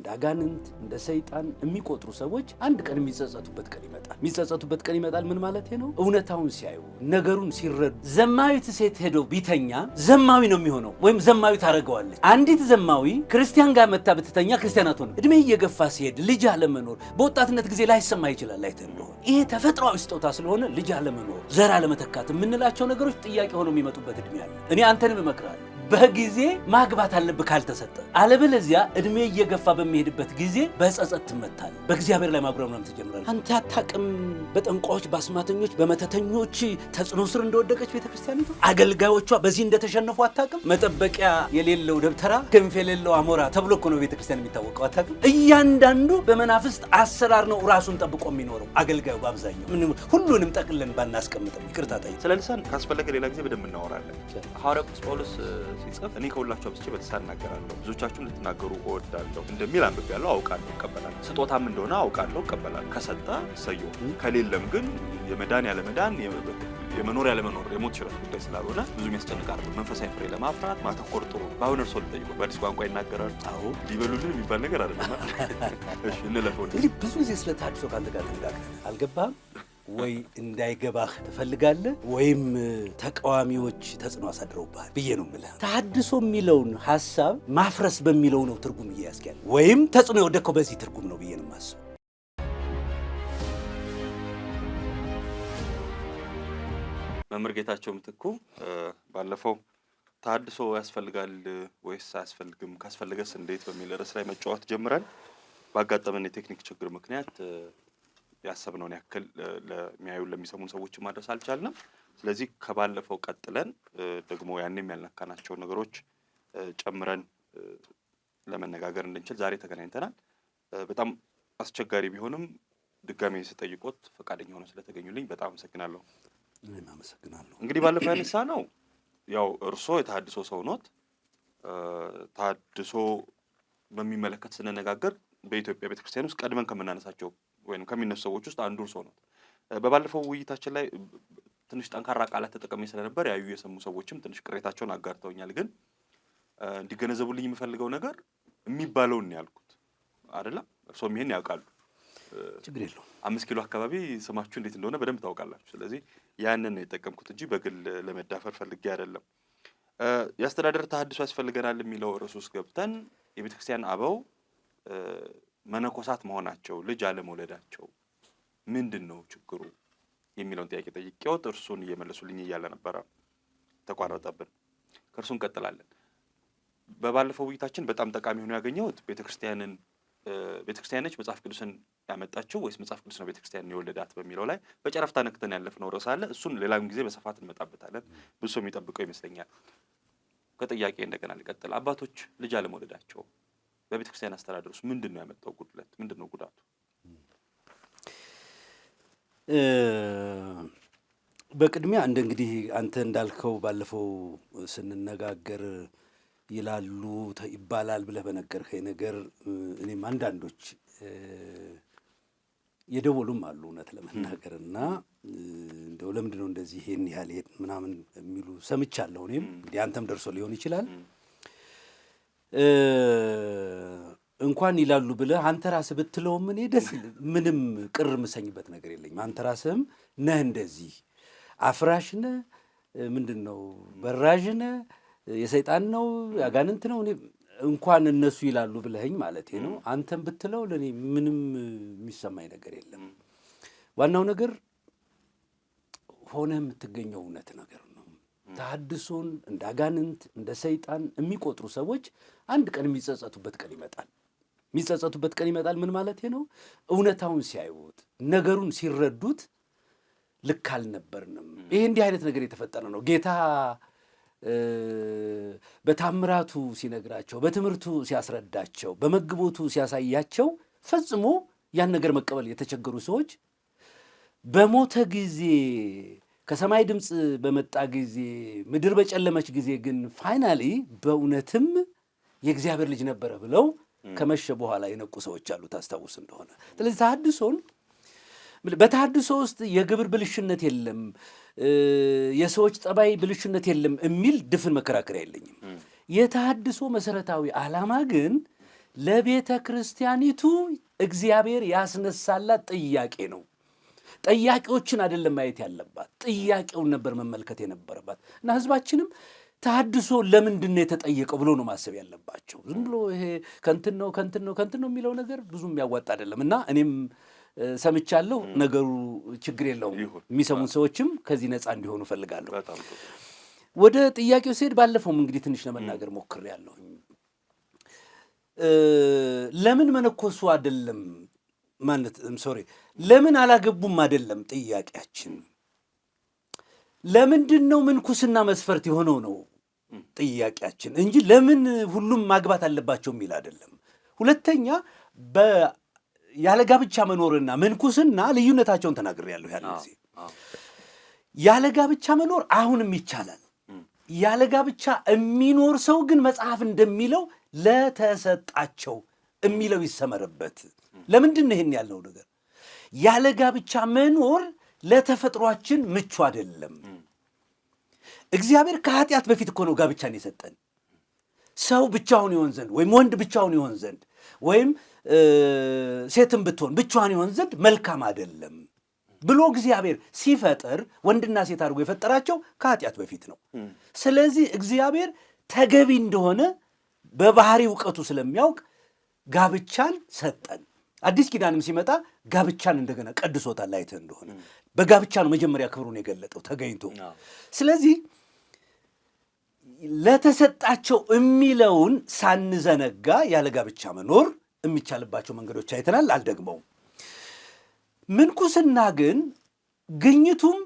እንዳጋንንት እንደ ሰይጣን የሚቆጥሩ ሰዎች አንድ ቀን የሚጸጸቱበት ቀን ይመጣል። የሚጸጸቱበት ቀን ይመጣል ምን ማለት ነው? እውነታውን ሲያዩ ነገሩን ሲረዱ። ዘማዊት ሴት ሄደው ቢተኛ ዘማዊ ነው የሚሆነው ወይም ዘማዊ ታደርገዋለች። አንዲት ዘማዊ ክርስቲያን ጋር መታ ብትተኛ ክርስቲያን አትሆንም። እድሜ እየገፋ ሲሄድ ልጅ አለመኖር በወጣትነት ጊዜ ላይሰማ ይችላል። አይተህ እንደሆነ ይሄ ተፈጥሯዊ ስጦታ ስለሆነ ልጅ አለመኖር፣ ዘር አለመተካት የምንላቸው ነገሮች ጥያቄ ሆነው የሚመጡበት እድሜ አለ። እኔ አንተንም እመክራለሁ በጊዜ ማግባት አለብህ ካልተሰጠ። አለበለዚያ እድሜ እየገፋ በሚሄድበት ጊዜ በጸጸት ትመታለህ። በእግዚአብሔር ላይ ማጉረምረም ትጀምራለህ። አንተ አታውቅም በጠንቋዮች፣ በአስማተኞች፣ በመተተኞች ተጽዕኖ ስር እንደወደቀች ቤተክርስቲያኒቱ። አገልጋዮቿ በዚህ እንደተሸነፉ አታውቅም። መጠበቂያ የሌለው ደብተራ፣ ክንፍ የሌለው አሞራ ተብሎ እኮ ነው ቤተክርስቲያን የሚታወቀው። አታውቅም። እያንዳንዱ በመናፍስት አሰራር ነው ራሱን ጠብቆ የሚኖረው አገልጋዩ። በአብዛኛው ሁሉንም ጠቅለን ባናስቀምጥም ይቅርታ ጠይቅ። ስለ ልሳን ካስፈለገ ሌላ ጊዜ በደንብ እናወራለን። ሐዋርያው ቅዱስ ጳውሎስ ሲጽፍ እኔ ከሁላችሁ አብዝቼ በልሳን እናገራለሁ፣ ብዙዎቻችሁም ልትናገሩ እወዳለሁ፣ እንደሚል አንብቤያለሁ፣ አውቃለሁ፣ እቀበላለሁ። ስጦታም እንደሆነ አውቃለሁ፣ እቀበላለሁ። ከሰጠ ሰየው፣ ከሌለም ግን የመዳን ያለመዳን የመኖር ያለመኖር የሞት ሽረት ጉዳይ ስላልሆነ ብዙ የሚያስጨንቅ አይደለም። መንፈሳዊ ፍሬ ለማፍራት ማተኮር ጥሩ። በአሁን እርሶ ልጠይቁ፣ በአዲስ ቋንቋ ይናገራሉ? አዎ። ሊበሉልን የሚባል ነገር አይደለም። እሺ እንለፈው። እንግዲህ ብዙ ጊዜ ስለ ተሐድሶ ከአንተ ጋር ተነጋግረን አልገባህም ወይ? እንዳይገባህ ትፈልጋለህ ወይም ተቃዋሚዎች ተጽዕኖ አሳድረውብሃል ብዬ ነው የምልህ። ተሐድሶ የሚለውን ሐሳብ ማፍረስ በሚለው ነው ትርጉም እየያዝክ ያለ ወይም ተጽዕኖ የወደቀው በዚህ ትርጉም ነው ብዬ ነው የማስበው። መምህር ጌታቸው ምትኩ ባለፈው ተሐድሶ ያስፈልጋል ወይስ አያስፈልግም፣ ካስፈልገስ እንዴት በሚል ርዕስ ላይ መጫወት ጀምረን ባጋጠመን የቴክኒክ ችግር ምክንያት ያሰብነውን ያክል ለሚያዩ ለሚሰሙን ሰዎች ማድረስ አልቻልንም። ስለዚህ ከባለፈው ቀጥለን ደግሞ ያንንም ያልነካናቸው ነገሮች ጨምረን ለመነጋገር እንድንችል ዛሬ ተገናኝተናል። በጣም አስቸጋሪ ቢሆንም ድጋሜ ስጠይቆት ፈቃደኛ ሆነው ስለተገኙልኝ በጣም አመሰግናለሁ። እኔም አመሰግናለሁ። እንግዲህ ባለፈው ያነሳ ነው ያው እርሶ የተሐድሶ ሰው ኖት። ተሐድሶ በሚመለከት ስንነጋገር በኢትዮጵያ ቤተክርስቲያን ውስጥ ቀድመን ከምናነሳቸው ወይም ከሚነሱ ሰዎች ውስጥ አንዱ እርሶ ነው። በባለፈው ውይይታችን ላይ ትንሽ ጠንካራ ቃላት ተጠቅሜ ስለነበር ያዩ የሰሙ ሰዎችም ትንሽ ቅሬታቸውን አጋርተውኛል። ግን እንዲገነዘቡልኝ የምፈልገው ነገር የሚባለውን ነው ያልኩት አይደለም። እርሶም ይሄን ያውቃሉ። ችግር የለውም። 5 ኪሎ አካባቢ ስማችሁ እንዴት እንደሆነ በደንብ ታውቃላችሁ። ስለዚህ ያንን ነው የጠቀምኩት እንጂ በግል ለመዳፈር ፈልጌ አይደለም። የአስተዳደር ተሐድሶ ያስፈልገናል የሚለው ርዕስ ውስጥ ገብተን የቤተክርስቲያን አበው መነኮሳት መሆናቸው ልጅ አለመውለዳቸው ምንድን ነው ችግሩ የሚለውን ጥያቄ ጠይቄዎት እርሱን እየመለሱልኝ እያለ ነበረ ተቋረጠብን። ከእርሱ እንቀጥላለን። በባለፈው ውይይታችን በጣም ጠቃሚ ሆኖ ያገኘሁት ቤተክርስቲያን ነች መጽሐፍ ቅዱስን ያመጣችው ወይስ መጽሐፍ ቅዱስ ነው ቤተክርስቲያን የወለዳት በሚለው ላይ በጨረፍታ ነክተን ያለፍነው ርዕስ አለ። እሱን ሌላም ጊዜ በስፋት እንመጣበታለን። ብዙ ሰው የሚጠብቀው ይመስለኛል። ከጥያቄ እንደገና ልቀጥል። አባቶች ልጅ አለመውለዳቸው በቤተክርስቲያን አስተዳደር ውስጥ ምንድን ነው ያመጣው ጉድለት? ምንድን ነው ጉዳቱ? በቅድሚያ እንግዲህ አንተ እንዳልከው ባለፈው ስንነጋገር ይላሉ ይባላል ብለህ በነገርከኝ ነገር እኔም አንዳንዶች የደወሉም አሉ እውነት ለመናገር እና እንደው ለምንድን ነው እንደዚህ ይሄን ያህል ምናምን የሚሉ ሰምቻለሁ። እኔም እንግዲህ አንተም ደርሶ ሊሆን ይችላል። እንኳን ይላሉ ብለህ አንተ ራስህ ብትለውም እኔ ምንም ቅር የምሰኝበት ነገር የለኝም። አንተ ራስህም ነህ እንደዚህ አፍራሽ ነህ፣ ምንድን ነው በራዥ ነህ፣ የሰይጣን ነው ያጋንንት ነው። እኔ እንኳን እነሱ ይላሉ ብለኸኝ ማለት ነው አንተም ብትለው ለእኔ ምንም የሚሰማኝ ነገር የለም። ዋናው ነገር ሆነ የምትገኘው እውነት ነገር ነው። ተሐድሶን እንደ አጋንንት እንደ ሰይጣን የሚቆጥሩ ሰዎች አንድ ቀን የሚጸጸቱበት ቀን ይመጣል። የሚጸጸቱበት ቀን ይመጣል ምን ማለት ነው? እውነታውን ሲያዩት ነገሩን ሲረዱት ልክ አልነበርንም። ይሄ እንዲህ አይነት ነገር የተፈጠረ ነው። ጌታ በታምራቱ ሲነግራቸው፣ በትምህርቱ ሲያስረዳቸው፣ በመግቦቱ ሲያሳያቸው ፈጽሞ ያን ነገር መቀበል የተቸገሩ ሰዎች በሞተ ጊዜ ከሰማይ ድምፅ በመጣ ጊዜ ምድር በጨለመች ጊዜ ግን ፋይናሊ በእውነትም የእግዚአብሔር ልጅ ነበረ ብለው ከመሸ በኋላ የነቁ ሰዎች አሉ ታስታውስ እንደሆነ። ስለዚህ ተሐድሶን በተሐድሶ ውስጥ የግብር ብልሽነት የለም፣ የሰዎች ጠባይ ብልሽነት የለም የሚል ድፍን መከራከሪያ የለኝም። የተሐድሶ መሰረታዊ ዓላማ ግን ለቤተ ክርስቲያኒቱ እግዚአብሔር ያስነሳላት ጥያቄ ነው። ጠያቂዎችን አይደለም ማየት ያለባት፣ ጥያቄውን ነበር መመልከት የነበረባት። እና ህዝባችንም ተሐድሶ ለምንድን ነው የተጠየቀው ብሎ ነው ማሰብ ያለባቸው። ዝም ብሎ ይሄ ከንትን ነው የሚለው ነገር ብዙም ያዋጣ አይደለም። እና እኔም ሰምቻለሁ፣ ነገሩ ችግር የለውም። የሚሰሙን ሰዎችም ከዚህ ነፃ እንዲሆኑ እፈልጋለሁ። ወደ ጥያቄው ሲሄድ ባለፈውም እንግዲህ ትንሽ ለመናገር ሞክሬያለሁ። ለምን መነኮሱ አይደለም ማለት ለምን አላገቡም አይደለም ጥያቄያችን። ለምንድን ነው ምንኩስና መስፈርት የሆነው ነው ጥያቄያችን እንጂ ለምን ሁሉም ማግባት አለባቸው የሚል አይደለም። ሁለተኛ ያለ ጋብቻ መኖርና ምንኩስና ልዩነታቸውን ተናግሬያለሁ። ያን ጊዜ ያለ ጋብቻ መኖር አሁንም ይቻላል። ያለ ጋብቻ የሚኖር ሰው ግን መጽሐፍ እንደሚለው ለተሰጣቸው የሚለው ይሰመርበት። ለምንድን ነው ይሄን ያልነው ነገር? ያለ ጋብቻ መኖር ለተፈጥሯችን ምቹ አይደለም። እግዚአብሔር ከኃጢአት በፊት እኮ ነው ጋብቻን የሰጠን። ሰው ብቻውን ይሆን ዘንድ ወይም ወንድ ብቻውን ይሆን ዘንድ ወይም ሴትም ብትሆን ብቻዋን ይሆን ዘንድ መልካም አይደለም ብሎ እግዚአብሔር ሲፈጥር ወንድና ሴት አድርጎ የፈጠራቸው ከኃጢአት በፊት ነው። ስለዚህ እግዚአብሔር ተገቢ እንደሆነ በባህሪ እውቀቱ ስለሚያውቅ ጋብቻን ሰጠን። አዲስ ኪዳንም ሲመጣ ጋብቻን እንደገና ቀድሶታል። አይተህ እንደሆነ በጋብቻ ነው መጀመሪያ ክብሩን የገለጠው ተገኝቶ። ስለዚህ ለተሰጣቸው የሚለውን ሳንዘነጋ ያለ ጋብቻ መኖር የሚቻልባቸው መንገዶች አይተናል፣ አልደግመውም። ምንኩስና ግን ግኝቱም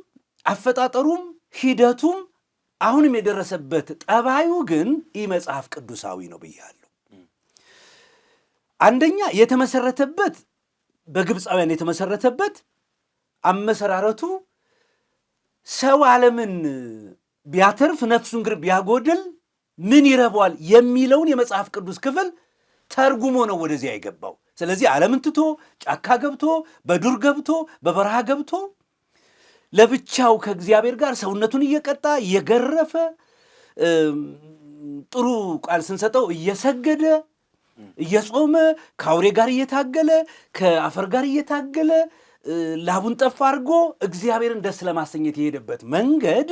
አፈጣጠሩም ሂደቱም አሁንም የደረሰበት ጠባዩ ግን ይህ መጽሐፍ ቅዱሳዊ ነው ብያለሁ። አንደኛ የተመሰረተበት በግብፃውያን የተመሰረተበት አመሰራረቱ ሰው ዓለምን ቢያተርፍ ነፍሱን ግን ቢያጎድል ምን ይረባዋል የሚለውን የመጽሐፍ ቅዱስ ክፍል ተርጉሞ ነው ወደዚያ የገባው። ስለዚህ ዓለምን ትቶ ጫካ ገብቶ በዱር ገብቶ በበረሃ ገብቶ ለብቻው ከእግዚአብሔር ጋር ሰውነቱን እየቀጣ እየገረፈ ጥሩ ቃል ስንሰጠው እየሰገደ እየጾመ ከአውሬ ጋር እየታገለ ከአፈር ጋር እየታገለ ላቡን ጠፍ አድርጎ እግዚአብሔርን ደስ ለማሰኘት የሄደበት መንገድ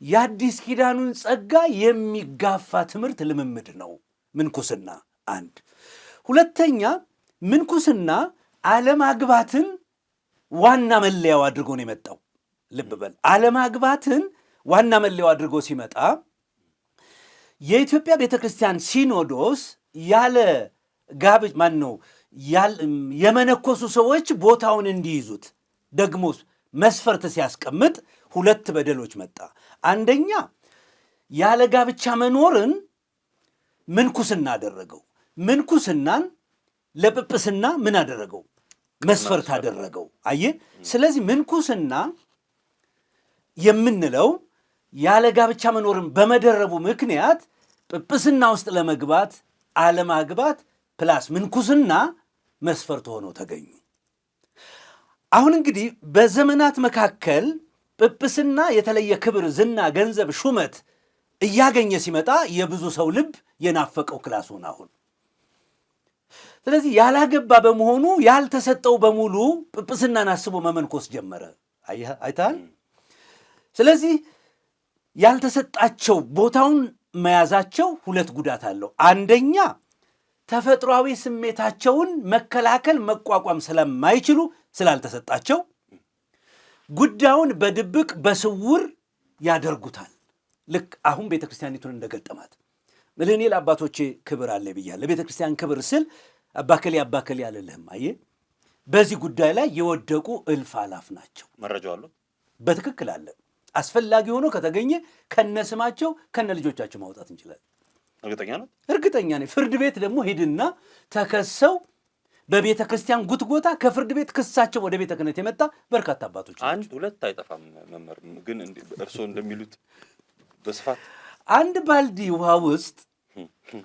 የአዲስ ኪዳኑን ጸጋ የሚጋፋ ትምህርት ልምምድ ነው ምንኩስና። አንድ ሁለተኛ ምንኩስና አለማግባትን ዋና መለያው አድርጎ ነው የመጣው። ልብ በል፣ አለማግባትን ዋና መለያው አድርጎ ሲመጣ የኢትዮጵያ ቤተ ክርስቲያን ሲኖዶስ ያለ ጋብቻ የመነኮሱ ሰዎች ቦታውን እንዲይዙት ደግሞ መስፈርት ሲያስቀምጥ ሁለት በደሎች መጣ። አንደኛ ያለ ጋብቻ መኖርን ምንኩስና አደረገው። ምንኩስናን ለጵጵስና ምን አደረገው? መስፈርት አደረገው። አየህ፣ ስለዚህ ምንኩስና የምንለው ያለ ጋብቻ መኖርን በመደረቡ ምክንያት ጵጵስና ውስጥ ለመግባት አለማግባት ፕላስ ምንኩስና መስፈርት ሆነው ተገኙ። አሁን እንግዲህ በዘመናት መካከል ጵጵስና የተለየ ክብር፣ ዝና፣ ገንዘብ፣ ሹመት እያገኘ ሲመጣ የብዙ ሰው ልብ የናፈቀው ክላስ ሆነ አሁን። ስለዚህ ያላገባ በመሆኑ ያልተሰጠው በሙሉ ጵጵስናን አስቦ መመንኮስ ጀመረ። አይተሃል? ስለዚህ ያልተሰጣቸው ቦታውን መያዛቸው ሁለት ጉዳት አለው። አንደኛ ተፈጥሯዊ ስሜታቸውን መከላከል መቋቋም ስለማይችሉ ስላልተሰጣቸው ጉዳዩን በድብቅ በስውር ያደርጉታል። ልክ አሁን ቤተ ክርስቲያኒቱን እንደገጠማት እኔ ለአባቶቼ ክብር አለ ብያለሁ። ለቤተ ክርስቲያን ክብር ስል አባከሌ አልልህም። አየህ፣ በዚህ ጉዳይ ላይ የወደቁ እልፍ አላፍ ናቸው። መረጃው አለ፣ በትክክል አለ። አስፈላጊ ሆኖ ከተገኘ ከነስማቸው ከነ ልጆቻቸው ማውጣት እንችላለን። እርግጠኛ ነኝ። ፍርድ ቤት ደግሞ ሂድና ተከሰው በቤተ ክርስቲያን ጉትጎታ ከፍርድ ቤት ክሳቸው ወደ ቤተ ክህነት የመጣ በርካታ አባቶች አንድ ሁለት አይጠፋም። መምህር ግን እርስዎ እንደሚሉት በስፋት አንድ ባልዲ ውሃ ውስጥ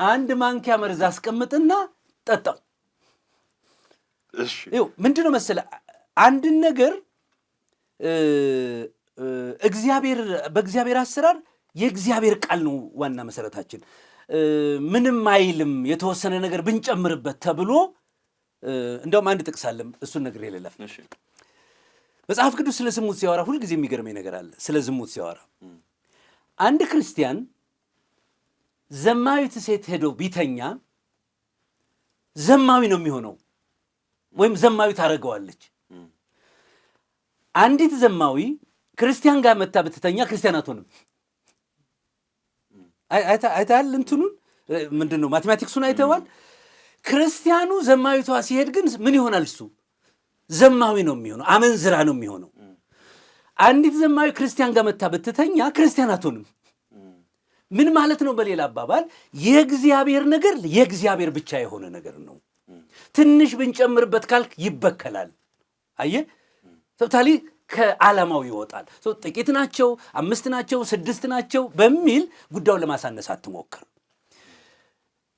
አንድ ማንኪያ መርዝ አስቀምጥና ጠጣው። እሺ፣ ይኸው ምንድነው መሰለህ፣ አንድን ነገር በእግዚአብሔር አሰራር የእግዚአብሔር ቃል ነው ዋና መሰረታችን። ምንም አይልም የተወሰነ ነገር ብንጨምርበት ተብሎ እንደውም አንድ ጥቅስ አለ እሱን ነገር የለለፍ መጽሐፍ ቅዱስ ስለ ዝሙት ሲያወራ ሁልጊዜ የሚገርመኝ ነገር አለ። ስለ ዝሙት ሲያወራ አንድ ክርስቲያን ዘማዊት ሴት ሄዶ ቢተኛ ዘማዊ ነው የሚሆነው ወይም ዘማዊ ታረጋዋለች። አንዲት ዘማዊ ክርስቲያን ጋር መታ ብትተኛ ክርስቲያን አትሆንም። አይታል እንትኑን ምንድነው ማቴማቲክሱን አይተዋል። ክርስቲያኑ ዘማዊቷ ሲሄድ ግን ምን ይሆናል? እሱ ዘማዊ ነው የሚሆነው፣ አመንዝራ ነው የሚሆነው። አንዲት ዘማዊ ክርስቲያን ጋር መታ ብትተኛ ክርስቲያን አትሆንም። ምን ማለት ነው? በሌላ አባባል የእግዚአብሔር ነገር የእግዚአብሔር ብቻ የሆነ ነገር ነው። ትንሽ ብንጨምርበት ካልክ ይበከላል። አየህ ቶታሊ ከዓላማው ይወጣል። ጥቂት ናቸው፣ 5 ናቸው፣ 6 ናቸው በሚል ጉዳዩን ለማሳነስ አትሞክር።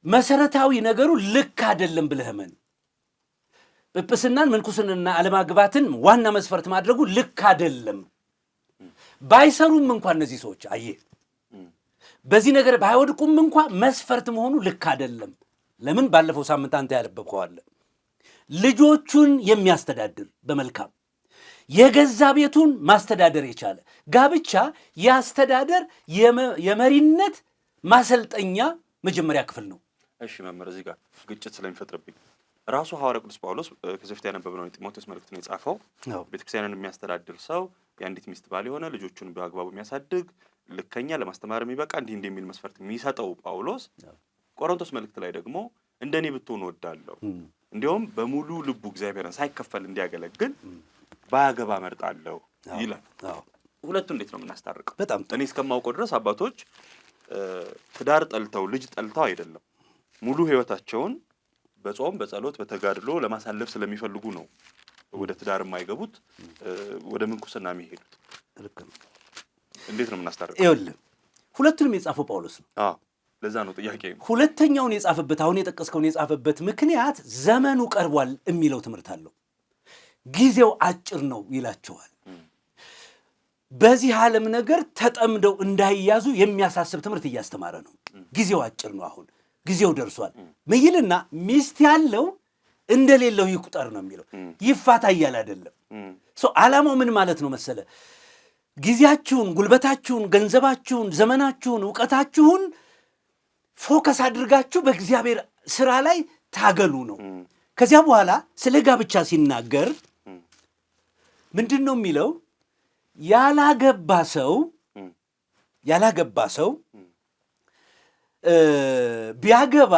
መሰረታዊ ነገሩ ልክ አይደለም ብለህመን ጵጵስናን ምንኩስንና አለማግባትን ዋና መስፈርት ማድረጉ ልክ አይደለም። ባይሰሩም እንኳን እነዚህ ሰዎች አየህ በዚህ ነገር ባይወድቁም እንኳን መስፈርት መሆኑ ልክ አይደለም። ለምን? ባለፈው ሳምንት አንተ ያለበብከዋል። ልጆቹን የሚያስተዳድር በመልካም የገዛ ቤቱን ማስተዳደር የቻለ ጋብቻ የአስተዳደር የመሪነት ማሰልጠኛ መጀመሪያ ክፍል ነው። እሺ መምህር፣ እዚህ ጋር ግጭት ስለሚፈጥርብኝ ራሱ ሐዋርያ ቅዱስ ጳውሎስ ከዚህ በፊት ያነበብነው ጢሞቴዎስ መልእክት ነው የጻፈው። ቤተክርስቲያንን የሚያስተዳድር ሰው የአንዲት ሚስት ባል የሆነ ልጆቹን በአግባቡ የሚያሳድግ ልከኛ ለማስተማር የሚበቃ እንዲህ የሚል መስፈርት የሚሰጠው ጳውሎስ ቆሮንቶስ መልእክት ላይ ደግሞ እንደኔ ብትሆኑ እወዳለሁ፣ እንዲያውም በሙሉ ልቡ እግዚአብሔርን ሳይከፈል እንዲያገለግል ባያገባ መርጣለሁ ይላል። ሁለቱ እንዴት ነው የምናስታርቀው? በጣም እኔ እስከማውቀው ድረስ አባቶች ትዳር ጠልተው ልጅ ጠልተው አይደለም፣ ሙሉ ህይወታቸውን በጾም በጸሎት በተጋድሎ ለማሳለፍ ስለሚፈልጉ ነው ወደ ትዳር የማይገቡት፣ ወደ ምንኩስና የሚሄዱት። እንዴት ነው የምናስታርቀው? ይኸውልህ ሁለቱንም የጻፈው ጳውሎስ ነው። ለዛ ነው ጥያቄ። ሁለተኛውን የጻፈበት አሁን የጠቀስከውን የጻፈበት ምክንያት ዘመኑ ቀርቧል የሚለው ትምህርት አለው። ጊዜው አጭር ነው ይላቸዋል። በዚህ ዓለም ነገር ተጠምደው እንዳይያዙ የሚያሳስብ ትምህርት እያስተማረ ነው። ጊዜው አጭር ነው፣ አሁን ጊዜው ደርሷል። ምይልና ሚስት ያለው እንደሌለው ይቁጠር ነው የሚለው። ይፋታ እያለ አይደለም። ዓላማው ምን ማለት ነው መሰለ? ጊዜያችሁን፣ ጉልበታችሁን፣ ገንዘባችሁን፣ ዘመናችሁን፣ እውቀታችሁን ፎከስ አድርጋችሁ በእግዚአብሔር ስራ ላይ ታገሉ ነው። ከዚያ በኋላ ስለ ጋብቻ ሲናገር ምንድን ነው የሚለው? ያላገባ ሰው ቢያገባ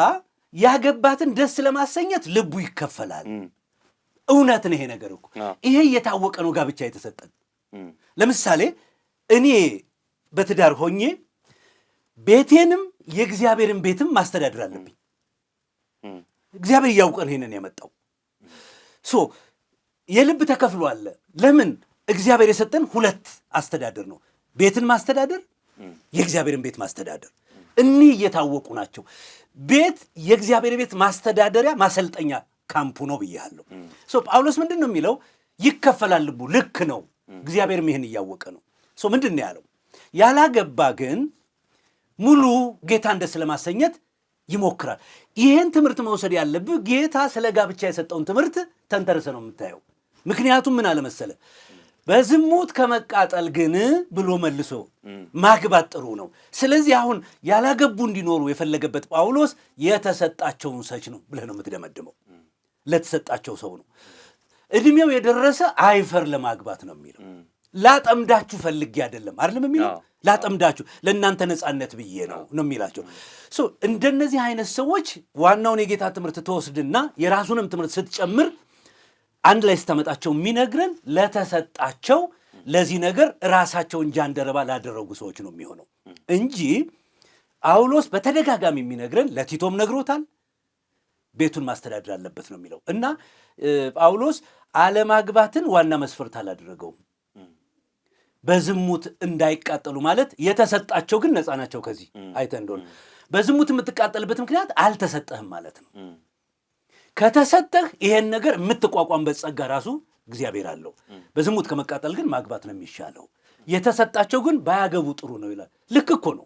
ያገባትን ደስ ለማሰኘት ልቡ ይከፈላል። እውነት ነው ይሄ ነገር እኮ። ይሄ እየታወቀ ነው ጋብቻ የተሰጠን። ለምሳሌ እኔ በትዳር ሆኜ ቤቴንም የእግዚአብሔርን ቤትም ማስተዳደር አለብኝ። እግዚአብሔር እያውቀን ይሄንን ያመጣው የልብ ተከፍሎ አለ። ለምን? እግዚአብሔር የሰጠን ሁለት አስተዳደር ነው፣ ቤትን ማስተዳደር፣ የእግዚአብሔርን ቤት ማስተዳደር። እኒህ እየታወቁ ናቸው። ቤት የእግዚአብሔር ቤት ማስተዳደሪያ ማሰልጠኛ ካምፑ ነው ብያለሁ። ጳውሎስ ምንድን ነው የሚለው? ይከፈላል ልቡ። ልክ ነው። እግዚአብሔርም ይህን እያወቀ ነው። ምንድን ነው ያለው? ያላገባ ግን ሙሉ ጌታን ደስ ለማሰኘት ይሞክራል። ይህን ትምህርት መውሰድ ያለብህ ጌታ ስለ ጋብቻ የሰጠውን ትምህርት ተንተርሰ ነው የምታየው። ምክንያቱም ምን አለመሰለ? በዝሙት ከመቃጠል ግን ብሎ መልሶ ማግባት ጥሩ ነው። ስለዚህ አሁን ያላገቡ እንዲኖሩ የፈለገበት ጳውሎስ የተሰጣቸውን ሰች ነው ብለህ ነው የምትደመድመው። ለተሰጣቸው ሰው ነው። እድሜው የደረሰ አይፈር ለማግባት ነው የሚለው። ላጠምዳችሁ ፈልጌ አይደለም አይደለም የሚለው፣ ላጠምዳችሁ ለእናንተ ነፃነት ብዬ ነው የሚላቸው። እንደነዚህ አይነት ሰዎች ዋናውን የጌታ ትምህርት ተወስድና የራሱንም ትምህርት ስትጨምር አንድ ላይ ስታመጣቸው የሚነግረን ለተሰጣቸው ለዚህ ነገር ራሳቸውን ጃንደረባ ላደረጉ ሰዎች ነው የሚሆነው እንጂ ጳውሎስ በተደጋጋሚ የሚነግረን ለቲቶም ነግሮታል፣ ቤቱን ማስተዳደር አለበት ነው የሚለው እና ጳውሎስ አለማግባትን ዋና መስፈርት አላደረገውም። በዝሙት እንዳይቃጠሉ ማለት የተሰጣቸው ግን ነፃ ናቸው። ከዚህ አይተህ እንደሆነ በዝሙት የምትቃጠልበት ምክንያት አልተሰጠህም ማለት ነው። ከተሰጠህ ይሄን ነገር የምትቋቋምበት ጸጋ ራሱ እግዚአብሔር አለው። በዝሙት ከመቃጠል ግን ማግባት ነው የሚሻለው። የተሰጣቸው ግን ባያገቡ ጥሩ ነው ይላል። ልክ እኮ ነው።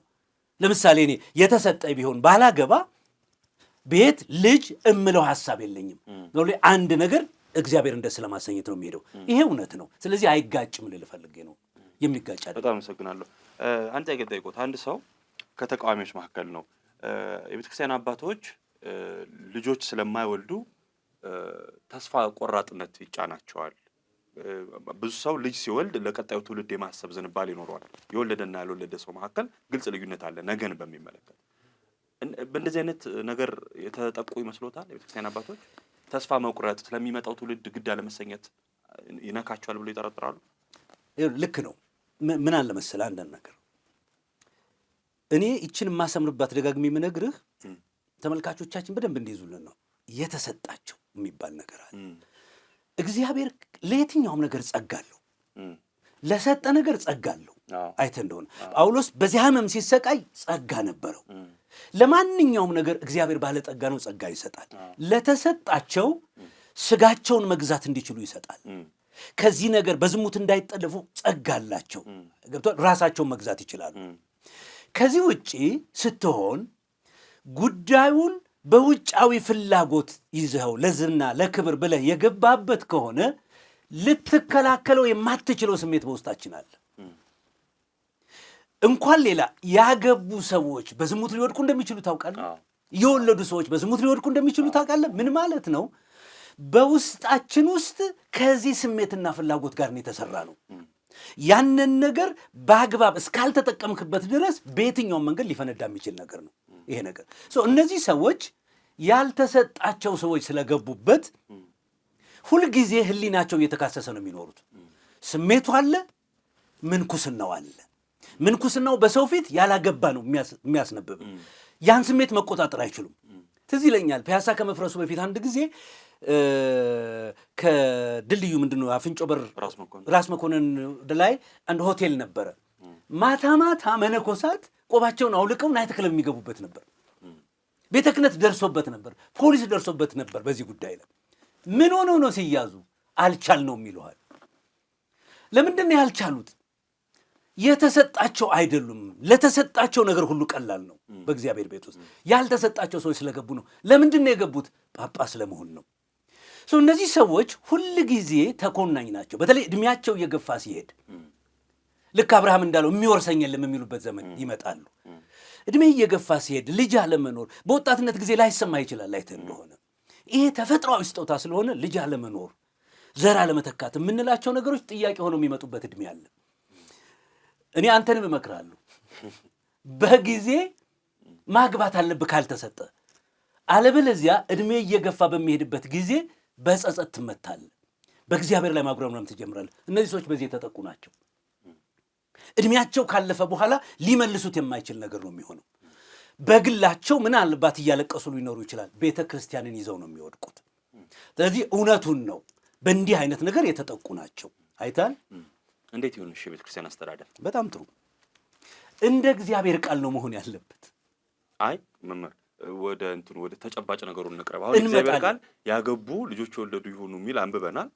ለምሳሌ እኔ የተሰጠኝ ቢሆን ባላገባ ቤት ልጅ እምለው ሐሳብ የለኝም። አንድ ነገር እግዚአብሔር እንደስ ለማሰኘት ነው የሚሄደው። ይሄ እውነት ነው። ስለዚህ አይጋጭም ልል ፈልጌ ነው። የሚጋጭ አይደለም። በጣም አመሰግናለሁ። አንተ ያገጠይቆት አንድ ሰው ከተቃዋሚዎች መካከል ነው የቤተክርስቲያን አባቶች ልጆች ስለማይወልዱ ተስፋ ቆራጥነት ይጫናቸዋል። ብዙ ሰው ልጅ ሲወልድ ለቀጣዩ ትውልድ የማሰብ ዝንባሌ ይኖረዋል። የወለደና ያልወለደ ሰው መካከል ግልጽ ልዩነት አለ ነገን በሚመለከት። በእንደዚህ አይነት ነገር የተጠቁ ይመስሎታል የቤተክርስቲያን አባቶች? ተስፋ መቁረጥ ስለሚመጣው ትውልድ ግድ አለመሰኘት ይነካቸዋል ብሎ ይጠረጥራሉ? ልክ ነው። ምን አለ መሰለህ አንዳንድ ነገር እኔ ይችን የማሰምርባት ደጋግሜ የምነግርህ ተመልካቾቻችን በደንብ እንዲይዙልን ነው። የተሰጣቸው የሚባል ነገር አለ። እግዚአብሔር ለየትኛውም ነገር ጸጋ አለው። ለሰጠ ነገር ጸጋ አለው። አይተህ እንደሆነ ጳውሎስ በዚህ ሕመም ሲሰቃይ ጸጋ ነበረው። ለማንኛውም ነገር እግዚአብሔር ባለጸጋ ነው፣ ጸጋ ይሰጣል። ለተሰጣቸው ስጋቸውን መግዛት እንዲችሉ ይሰጣል። ከዚህ ነገር በዝሙት እንዳይጠለፉ ጸጋ አላቸው። ገብቶሃል? ራሳቸውን መግዛት ይችላሉ። ከዚህ ውጪ ስትሆን ጉዳዩን በውጫዊ ፍላጎት ይዘው ለዝና ለክብር ብለህ የገባበት ከሆነ ልትከላከለው የማትችለው ስሜት በውስጣችን አለ። እንኳን ሌላ ያገቡ ሰዎች በዝሙት ሊወድቁ እንደሚችሉ ታውቃለህ። የወለዱ ሰዎች በዝሙት ሊወድቁ እንደሚችሉ ታውቃለህ። ምን ማለት ነው? በውስጣችን ውስጥ ከዚህ ስሜትና ፍላጎት ጋር ነው የተሰራ ነው። ያንን ነገር በአግባብ እስካልተጠቀምክበት ድረስ በየትኛውም መንገድ ሊፈነዳ የሚችል ነገር ነው ይሄ ነገር። እነዚህ ሰዎች ያልተሰጣቸው ሰዎች ስለገቡበት ሁልጊዜ ህሊናቸው እየተካሰሰ ነው የሚኖሩት። ስሜቱ አለ፣ ምንኩስናው አለ። ምንኩስናው በሰው ፊት ያላገባ ነው የሚያስነብብ። ያን ስሜት መቆጣጠር አይችሉም። ትዝ ይለኛል ፒያሳ ከመፍረሱ በፊት አንድ ጊዜ ከድልድዩ ምንድነው አፍንጮ በር ራስ መኮንን ላይ አንድ ሆቴል ነበረ። ማታ ማታ መነኮሳት ቆባቸውን አውልቀው ናይት ክለብ የሚገቡበት ነበር። ቤተ ክህነት ደርሶበት ነበር፣ ፖሊስ ደርሶበት ነበር። በዚህ ጉዳይ ላይ ምን ሆነው ነው ሲያዙ አልቻልነውም ይሉሃል። ለምንድን ነው ያልቻሉት? የተሰጣቸው አይደሉም። ለተሰጣቸው ነገር ሁሉ ቀላል ነው በእግዚአብሔር ቤት ውስጥ። ያልተሰጣቸው ሰዎች ስለገቡ ነው። ለምንድን ነው የገቡት? ጳጳስ ለመሆን ነው። እነዚህ ሰዎች ሁል ጊዜ ተኮናኝ ናቸው። በተለይ እድሜያቸው እየገፋ ሲሄድ ልክ አብርሃም እንዳለው የሚወርሰኝ የለም የሚሉበት ዘመን ይመጣሉ። እድሜ እየገፋ ሲሄድ ልጅ አለመኖር በወጣትነት ጊዜ ላይሰማ ይችላል። አይተህ እንደሆነ ይሄ ተፈጥሯዊ ስጦታ ስለሆነ ልጅ አለመኖር፣ ዘር አለመተካት የምንላቸው ነገሮች ጥያቄ ሆነው የሚመጡበት እድሜ አለ። እኔ አንተንም እመክራለሁ፣ በጊዜ ማግባት አለብህ ካልተሰጠ። አለበለዚያ እድሜ እየገፋ በሚሄድበት ጊዜ በጸጸት ትመታለህ፣ በእግዚአብሔር ላይ ማጉረምረም ትጀምራለህ። እነዚህ ሰዎች በዚህ የተጠቁ ናቸው። እድሜያቸው ካለፈ በኋላ ሊመልሱት የማይችል ነገር ነው የሚሆነው። በግላቸው ምናልባት እያለቀሱ ሊኖሩ ይችላል። ቤተ ክርስቲያንን ይዘው ነው የሚወድቁት። ስለዚህ እውነቱን ነው፣ በእንዲህ አይነት ነገር የተጠቁ ናቸው። አይታል እንዴት ይሁን? እሺ ቤተ ክርስቲያን አስተዳደር በጣም ጥሩ፣ እንደ እግዚአብሔር ቃል ነው መሆን ያለበት። አይ መምህር ወደ ተጨባጭ ነገሩን እንቅረብ። አሁን እግዚአብሔር ቃል ያገቡ ልጆች የወለዱ ይሁኑ የሚል አንብበናል።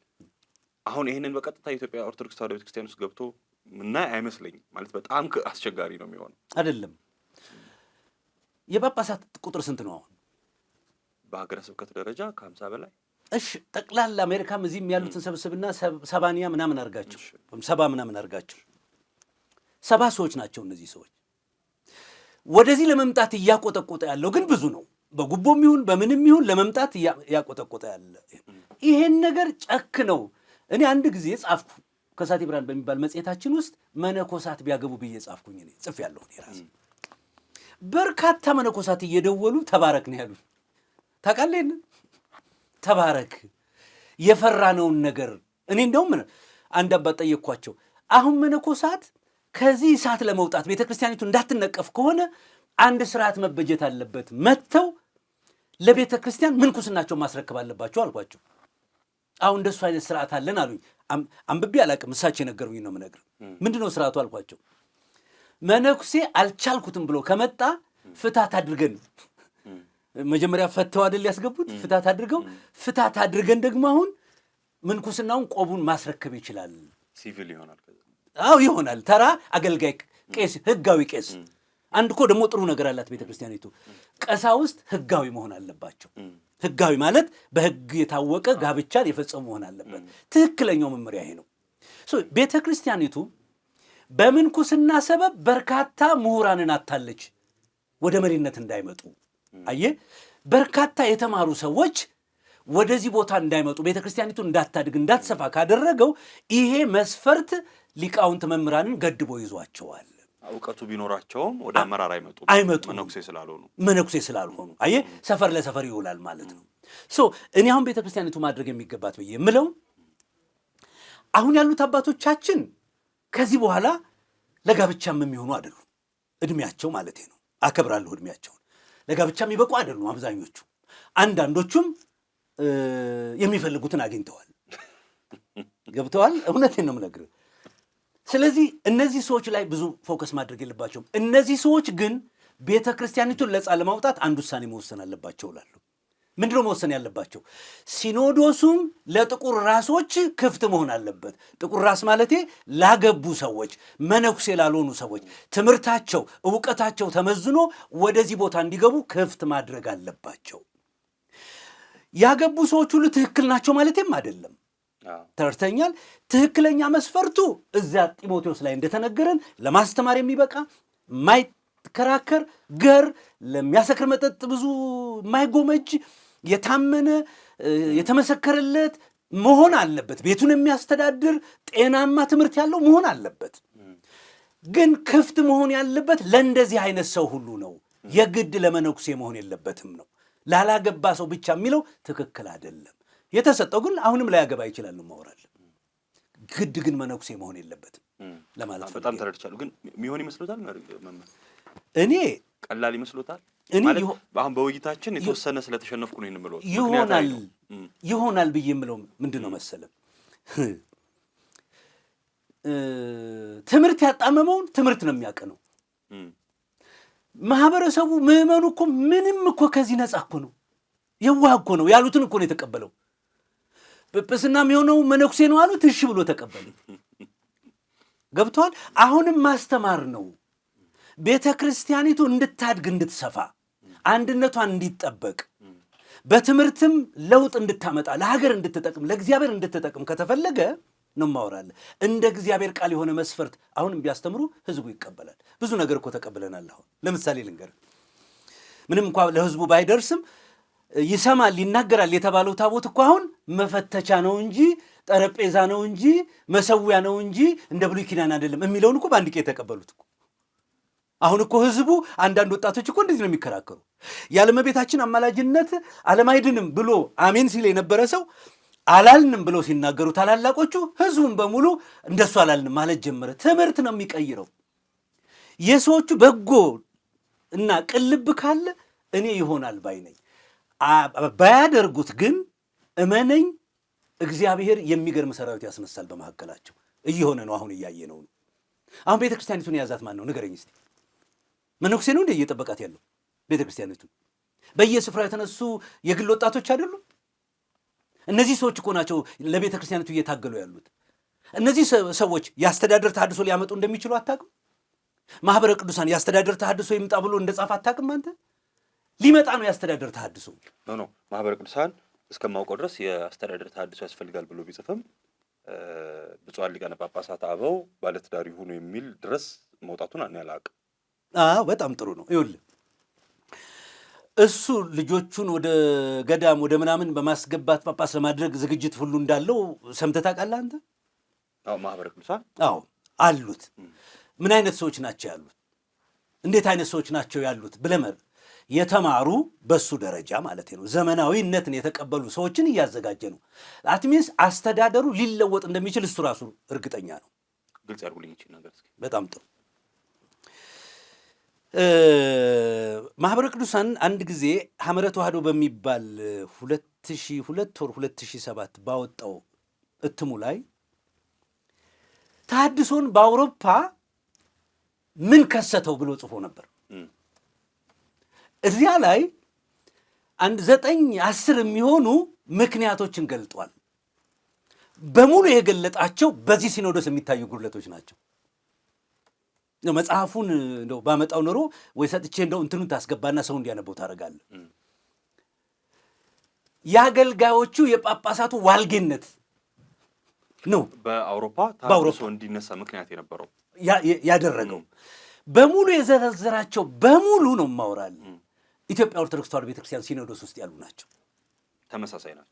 አሁን ይሄንን በቀጥታ ኢትዮጵያ ኦርቶዶክስ ተዋሕዶ ቤተክርስቲያን ውስጥ ገብቶ ምናይ አይመስለኝም። ማለት በጣም አስቸጋሪ ነው የሚሆነው። አይደለም? የጳጳሳት ቁጥር ስንት ነው አሁን በሀገረ ስብከት ደረጃ? ከ50 በላይ። እሺ ጠቅላላ አሜሪካም እዚህም ያሉትን ሰብስብና 70 ምናምን አድርጋቸው፣ 70 ምናምን አድርጋቸው። 70 ሰዎች ናቸው እነዚህ ሰዎች። ወደዚህ ለመምጣት እያቆጠቆጠ ያለው ግን ብዙ ነው። በጉቦም ይሁን በምንም ይሁን ለመምጣት እያቆጠቆጠ ያለ ይሄን ነገር ጨክ ነው። እኔ አንድ ጊዜ ጻፍኩ ከሳቴ ብርሃን በሚባል መጽሔታችን ውስጥ መነኮሳት ቢያገቡ ብዬ ጻፍኩኝ። እኔ ጽፌያለሁ። እኔ ራሴ በርካታ መነኮሳት እየደወሉ ተባረክ ነው ያሉት። ታውቃለህ? ተባረክ የፈራነውን ነገር። እኔ እንደውም አንድ አባት ጠየቅኳቸው። አሁን መነኮሳት ከዚህ እሳት ለመውጣት ቤተ ክርስቲያኒቱ እንዳትነቀፍ ከሆነ አንድ ስርዓት መበጀት አለበት። መጥተው ለቤተ ክርስቲያን ምንኩስናቸው ማስረከብ አለባቸው አልኳቸው። አሁን እንደሱ አይነት ስርዓት አለን አሉኝ። አንብቤ አላቅም፣ እሳቸው የነገሩኝ ነው የምነግርህ። ምንድነው ስርዓቱ አልኳቸው። መነኩሴ አልቻልኩትም ብሎ ከመጣ ፍታት አድርገን፣ መጀመሪያ ፈተው አይደል ያስገቡት፣ ፍታት አድርገን ደግሞ አሁን ምንኩስናውን ቆቡን ማስረከብ ይችላል። ሲቪል ይሆናል። አዎ ይሆናል። ተራ አገልጋይ ቄስ፣ ህጋዊ ቄስ አንድ እኮ ደግሞ ጥሩ ነገር አላት ቤተክርስቲያኒቱ። ቀሳውስት ህጋዊ መሆን አለባቸው። ህጋዊ ማለት በህግ የታወቀ ጋብቻን የፈጸሙ መሆን አለበት። ትክክለኛው መመሪያ ይሄ ነው። ቤተክርስቲያኒቱ በምንኩስና ሰበብ በርካታ ምሁራንን አታለች ወደ መሪነት እንዳይመጡ። አየ በርካታ የተማሩ ሰዎች ወደዚህ ቦታ እንዳይመጡ ቤተክርስቲያኒቱ እንዳታድግ እንዳትሰፋ ካደረገው ይሄ መስፈርት ሊቃውንት መምህራንን ገድቦ ይዟቸዋል። እውቀቱ ቢኖራቸውም ወደ አመራር አይመጡ መነኩሴ ስላልሆኑ አየ ሰፈር ለሰፈር ይውላል ማለት ነው። እኔ አሁን ቤተክርስቲያኒቱ ማድረግ የሚገባት ብዬ የምለው አሁን ያሉት አባቶቻችን ከዚህ በኋላ ለጋብቻም የሚሆኑ አይደሉም። እድሜያቸው ማለት ነው። አከብራለሁ እድሜያቸውን። ለጋብቻ የሚበቁ አይደሉም አብዛኞቹ። አንዳንዶቹም የሚፈልጉትን አግኝተዋል፣ ገብተዋል። እውነቴን ነው የምነግርህ። ስለዚህ እነዚህ ሰዎች ላይ ብዙ ፎከስ ማድረግ የለባቸውም። እነዚህ ሰዎች ግን ቤተ ክርስቲያኒቱን ነፃ ለማውጣት አንድ ውሳኔ መወሰን አለባቸው እላለሁ። ምንድነው መወሰን ያለባቸው? ሲኖዶሱም ለጥቁር ራሶች ክፍት መሆን አለበት። ጥቁር ራስ ማለቴ ላገቡ ሰዎች፣ መነኩሴ ላልሆኑ ሰዎች ትምህርታቸው፣ እውቀታቸው ተመዝኖ ወደዚህ ቦታ እንዲገቡ ክፍት ማድረግ አለባቸው። ያገቡ ሰዎች ሁሉ ትክክል ናቸው ማለቴም አይደለም። ተርተኛል። ትክክለኛ መስፈርቱ እዛ ጢሞቴዎስ ላይ እንደተነገረን ለማስተማር የሚበቃ ማይከራከር ገር፣ ለሚያሰክር መጠጥ ብዙ ማይጎመጅ የታመነ የተመሰከረለት መሆን አለበት። ቤቱን የሚያስተዳድር ጤናማ ትምህርት ያለው መሆን አለበት። ግን ክፍት መሆን ያለበት ለእንደዚህ አይነት ሰው ሁሉ ነው። የግድ ለመነኩሴ መሆን የለበትም ነው። ላላገባ ሰው ብቻ የሚለው ትክክል አይደለም። የተሰጠው ግን አሁንም ላያገባ ይችላል ነው ማወራል። ግድ ግን መነኩሴ መሆን የለበትም ለማለት ነው። በጣም ተረድቻለሁ። ግን የሚሆን ይመስሎታል? እኔ ቀላል ይመስሎታል? እኔ አሁን በውይይታችን የተወሰነ ስለተሸነፍኩ ነው የምለው። ይሆናል ብዬ የምለው ምንድን ነው መሰለም፣ ትምህርት ያጣመመውን ትምህርት ነው የሚያቀነው። ማህበረሰቡ ምዕመኑ እኮ ምንም እኮ ከዚህ ነፃ እኮ ነው፣ የዋህ እኮ ነው። ያሉትን እኮ ነው የተቀበለው። ጵጵስና የሚሆነው መነኩሴ ነው አሉት፣ እሺ ብሎ ተቀበለ። ገብቷል። አሁንም ማስተማር ነው። ቤተ ክርስቲያኒቱ እንድታድግ እንድትሰፋ፣ አንድነቷን እንዲጠበቅ፣ በትምህርትም ለውጥ እንድታመጣ፣ ለሀገር እንድትጠቅም፣ ለእግዚአብሔር እንድትጠቅም ከተፈለገ ነው ማወራለ። እንደ እግዚአብሔር ቃል የሆነ መስፈርት አሁንም ቢያስተምሩ ህዝቡ ይቀበላል። ብዙ ነገር እኮ ተቀብለናል። አሁን ለምሳሌ ልንገር፣ ምንም እንኳ ለህዝቡ ባይደርስም ይሰማል ይናገራል የተባለው ታቦት እኮ አሁን መፈተቻ ነው እንጂ ጠረጴዛ ነው እንጂ መሰዊያ ነው እንጂ እንደ ብሉይ ኪዳን አይደለም የሚለውን እኮ በአንድ ቄ የተቀበሉት እኮ። አሁን እኮ ህዝቡ፣ አንዳንድ ወጣቶች እኮ እንደዚህ ነው የሚከራከሩ። ያለመቤታችን አማላጅነት ዓለም አይድንም ብሎ አሜን ሲል የነበረ ሰው አላልንም ብለው ሲናገሩ ታላላቆቹ፣ ህዝቡን በሙሉ እንደሱ አላልንም ማለት ጀመረ። ትምህርት ነው የሚቀይረው። የሰዎቹ በጎ እና ቅልብ ካለ እኔ ይሆናል ባይ ነኝ። ባያደርጉት ግን እመነኝ እግዚአብሔር የሚገርም ሰራዊት ያስነሳል በመካከላቸው። እየሆነ ነው፣ አሁን እያየ ነው። አሁን ቤተ ክርስቲያኒቱን የያዛት ማን ነው ንገረኝ እስቲ። መነኩሴ ነው እንደ እየጠበቃት ያለው ቤተ ክርስቲያኒቱን? በየስፍራው የተነሱ የግል ወጣቶች አይደሉም? እነዚህ ሰዎች እኮ ናቸው ለቤተ ክርስቲያኒቱ እየታገሉ ያሉት። እነዚህ ሰዎች የአስተዳደር ተሐድሶ ሊያመጡ እንደሚችሉ አታውቅም? ማህበረ ቅዱሳን የአስተዳደር ተሐድሶ ይምጣ ብሎ እንደጻፈ አታውቅም አንተ? ሊመጣ ነው የአስተዳደር ተሐድሶ። ኖ ማህበረ ቅዱሳን እስከማውቀው ድረስ የአስተዳደር ተሐድሶ ያስፈልጋል ብሎ ቢጽፍም ብፁዓን ሊቃነ ጳጳሳት አበው ባለትዳር ይሁኑ የሚል ድረስ መውጣቱን እኔ አላውቅም። በጣም ጥሩ ነው። ይኸውልህ እሱ ልጆቹን ወደ ገዳም ወደ ምናምን በማስገባት ጳጳስ ለማድረግ ዝግጅት ሁሉ እንዳለው ሰምተህ ታውቃለህ አንተ? ማህበረ ቅዱሳን አሉት። ምን አይነት ሰዎች ናቸው ያሉት? እንዴት አይነት ሰዎች ናቸው ያሉት ብለህ የተማሩ በሱ ደረጃ ማለት ነው። ዘመናዊነትን የተቀበሉ ሰዎችን እያዘጋጀ ነው። አትሚንስ አስተዳደሩ ሊለወጥ እንደሚችል እሱ ራሱ እርግጠኛ ነው። ግልጽ ያርጉልኝ ይችል ነገር እስኪ። በጣም ጥሩ። ማህበረ ቅዱሳን አንድ ጊዜ ሐመረ ተዋህዶ በሚባል 2002 ወር 2007 ባወጣው እትሙ ላይ ተሐድሶን በአውሮፓ ምን ከሰተው ብሎ ጽፎ ነበር። እዚያ ላይ 9-10 የሚሆኑ ምክንያቶችን ገልጧል። በሙሉ የገለጣቸው በዚህ ሲኖዶስ የሚታዩ ጉድለቶች ናቸው። ነው። መጽሐፉን እንደው ባመጣው ኖሮ ወይ ሰጥቼ እንደው እንትኑን ታስገባና ሰው እንዲያነበው ታደርጋለህ። የአገልጋዮቹ የጳጳሳቱ ዋልጌነት ነው በአውሮፓ ታድሶ እንዲነሳ ምክንያት የነበረው ያደረገው። በሙሉ የዘረዘራቸው በሙሉ ነው ማውራል ኢትዮጵያ ኦርቶዶክስ ተዋሕዶ ቤተክርስቲያን ሲኖዶስ ውስጥ ያሉ ናቸው።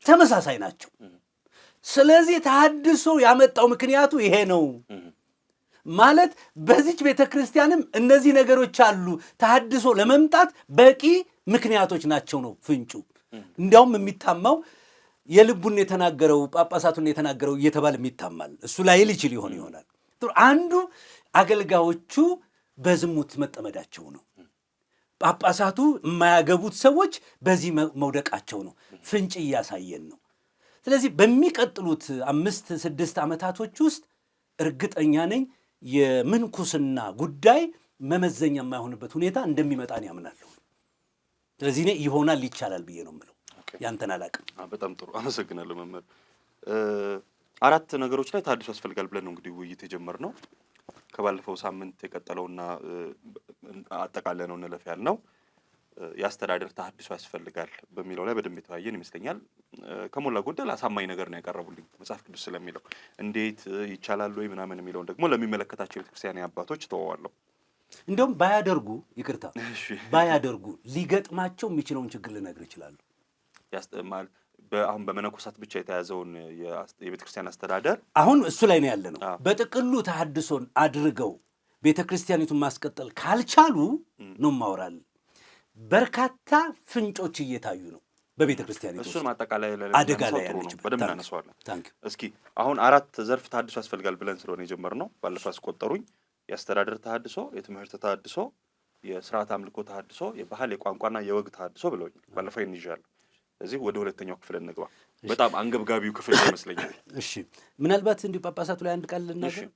ተመሳሳይ ናቸው። ስለዚህ ታድሶ ያመጣው ምክንያቱ ይሄ ነው ማለት በዚች ቤተክርስቲያንም እነዚህ ነገሮች አሉ። ታድሶ ለመምጣት በቂ ምክንያቶች ናቸው ነው ፍንጩ። እንዲያውም የሚታማው የልቡን የተናገረው ጳጳሳቱን የተናገረው እየተባለ የሚታማል እሱ ላይ ይችል ይሆናል። አንዱ አገልጋዮቹ በዝሙት መጠመዳቸው ነው። ጳጳሳቱ የማያገቡት ሰዎች በዚህ መውደቃቸው ነው። ፍንጭ እያሳየን ነው። ስለዚህ በሚቀጥሉት 5-6 ዓመታቶች ውስጥ እርግጠኛ ነኝ የምንኩስና ጉዳይ መመዘኛ የማይሆንበት ሁኔታ እንደሚመጣን ያምናለሁ። ስለዚህ እኔ ይሆናል ይቻላል ብዬ ነው የምለው። ያንተን አላውቅም። በጣም ጥሩ አመሰግናለሁ መምህር። 4 ነገሮች ላይ ታድሶ ያስፈልጋል ብለን ነው እንግዲህ ውይይት የጀመርነው። ከባለፈው ሳምንት የቀጠለውና አጠቃላይ ነው እንለፍ ያልነው የአስተዳደር ታድሶ ያስፈልጋል በሚለው ላይ በደንብ የተወያየን ይመስለኛል። ከሞላ ጎደል አሳማኝ ነገር ነው ያቀረቡልኝ መጽሐፍ ቅዱስ ስለሚለው። እንዴት ይቻላል ወይ ምናምን የሚለውን ደግሞ ለሚመለከታቸው የቤተክርስቲያን አባቶች ተወዋለሁ። እንደውም ባያደርጉ ሊገጥማቸው የሚችለውን ችግር ልነግር ይችላሉ። አሁን በመነኮሳት ብቻ የተያዘውን የቤተክርስቲያን አስተዳደር አሁን እሱ ላይ ነው ያለ ነው። በጥቅሉ ተሐድሶን አድርገው ቤተክርስቲያኒቱን ማስቀጠል ካልቻሉ ነው ማውራል። በርካታ ፍንጮች እየታዩ ነው በቤተክርስቲያኒቱ። እሱን ማጠቃላይ አደጋ ላይ ያለች በደንብ እናነሳዋለን። እስኪ አሁን 4 ዘርፍ ተሐድሶ ያስፈልጋል ብለን ስለሆነ የጀመርነው ባለፈው አስቆጠሩኝ። የአስተዳደር ተሐድሶ፣ የትምህርት ተሐድሶ፣ የስርዓት አምልኮ ተሐድሶ፣ የባህል የቋንቋና የወግ ተሐድሶ ብለውኛል። ባለፈው ይንዣለሁ። እዚህ ወደ ሁለተኛው ክፍል እንግባ። በጣም አንገብጋቢው ክፍል ይመስለኛል። እሺ፣ ምናልባት እንዲሁ ጳጳሳቱ ላይ አንድ ቃል ልናገር።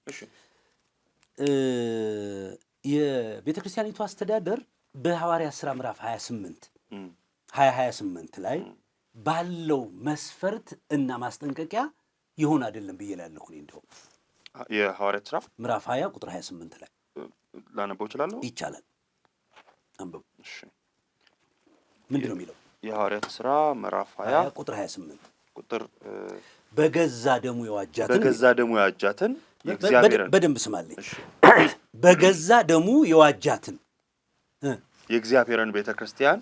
የቤተክርስቲያኒቱ አስተዳደር በሐዋርያት ሥራ ምዕራፍ 28 ላይ ባለው መስፈርት እና ማስጠንቀቂያ ይሆን አይደለም ብዬ እላለሁ። እንደውም የሐዋርያት ሥራ ምዕራፍ 20 ቁጥር 28 ላይ ላነበው እችላለሁ? ይቻላል። አንብቡ። እሺ፣ ምንድን ነው የሚለው? የሐዋርያት ሥራ ምዕራፍ 20 ቁጥር 28 ቁጥር በገዛ ደሙ የዋጃትን የእግዚአብሔርን በደንብ ስማልኝ። በገዛ ደሙ የዋጃትን የእግዚአብሔርን ቤተክርስቲያን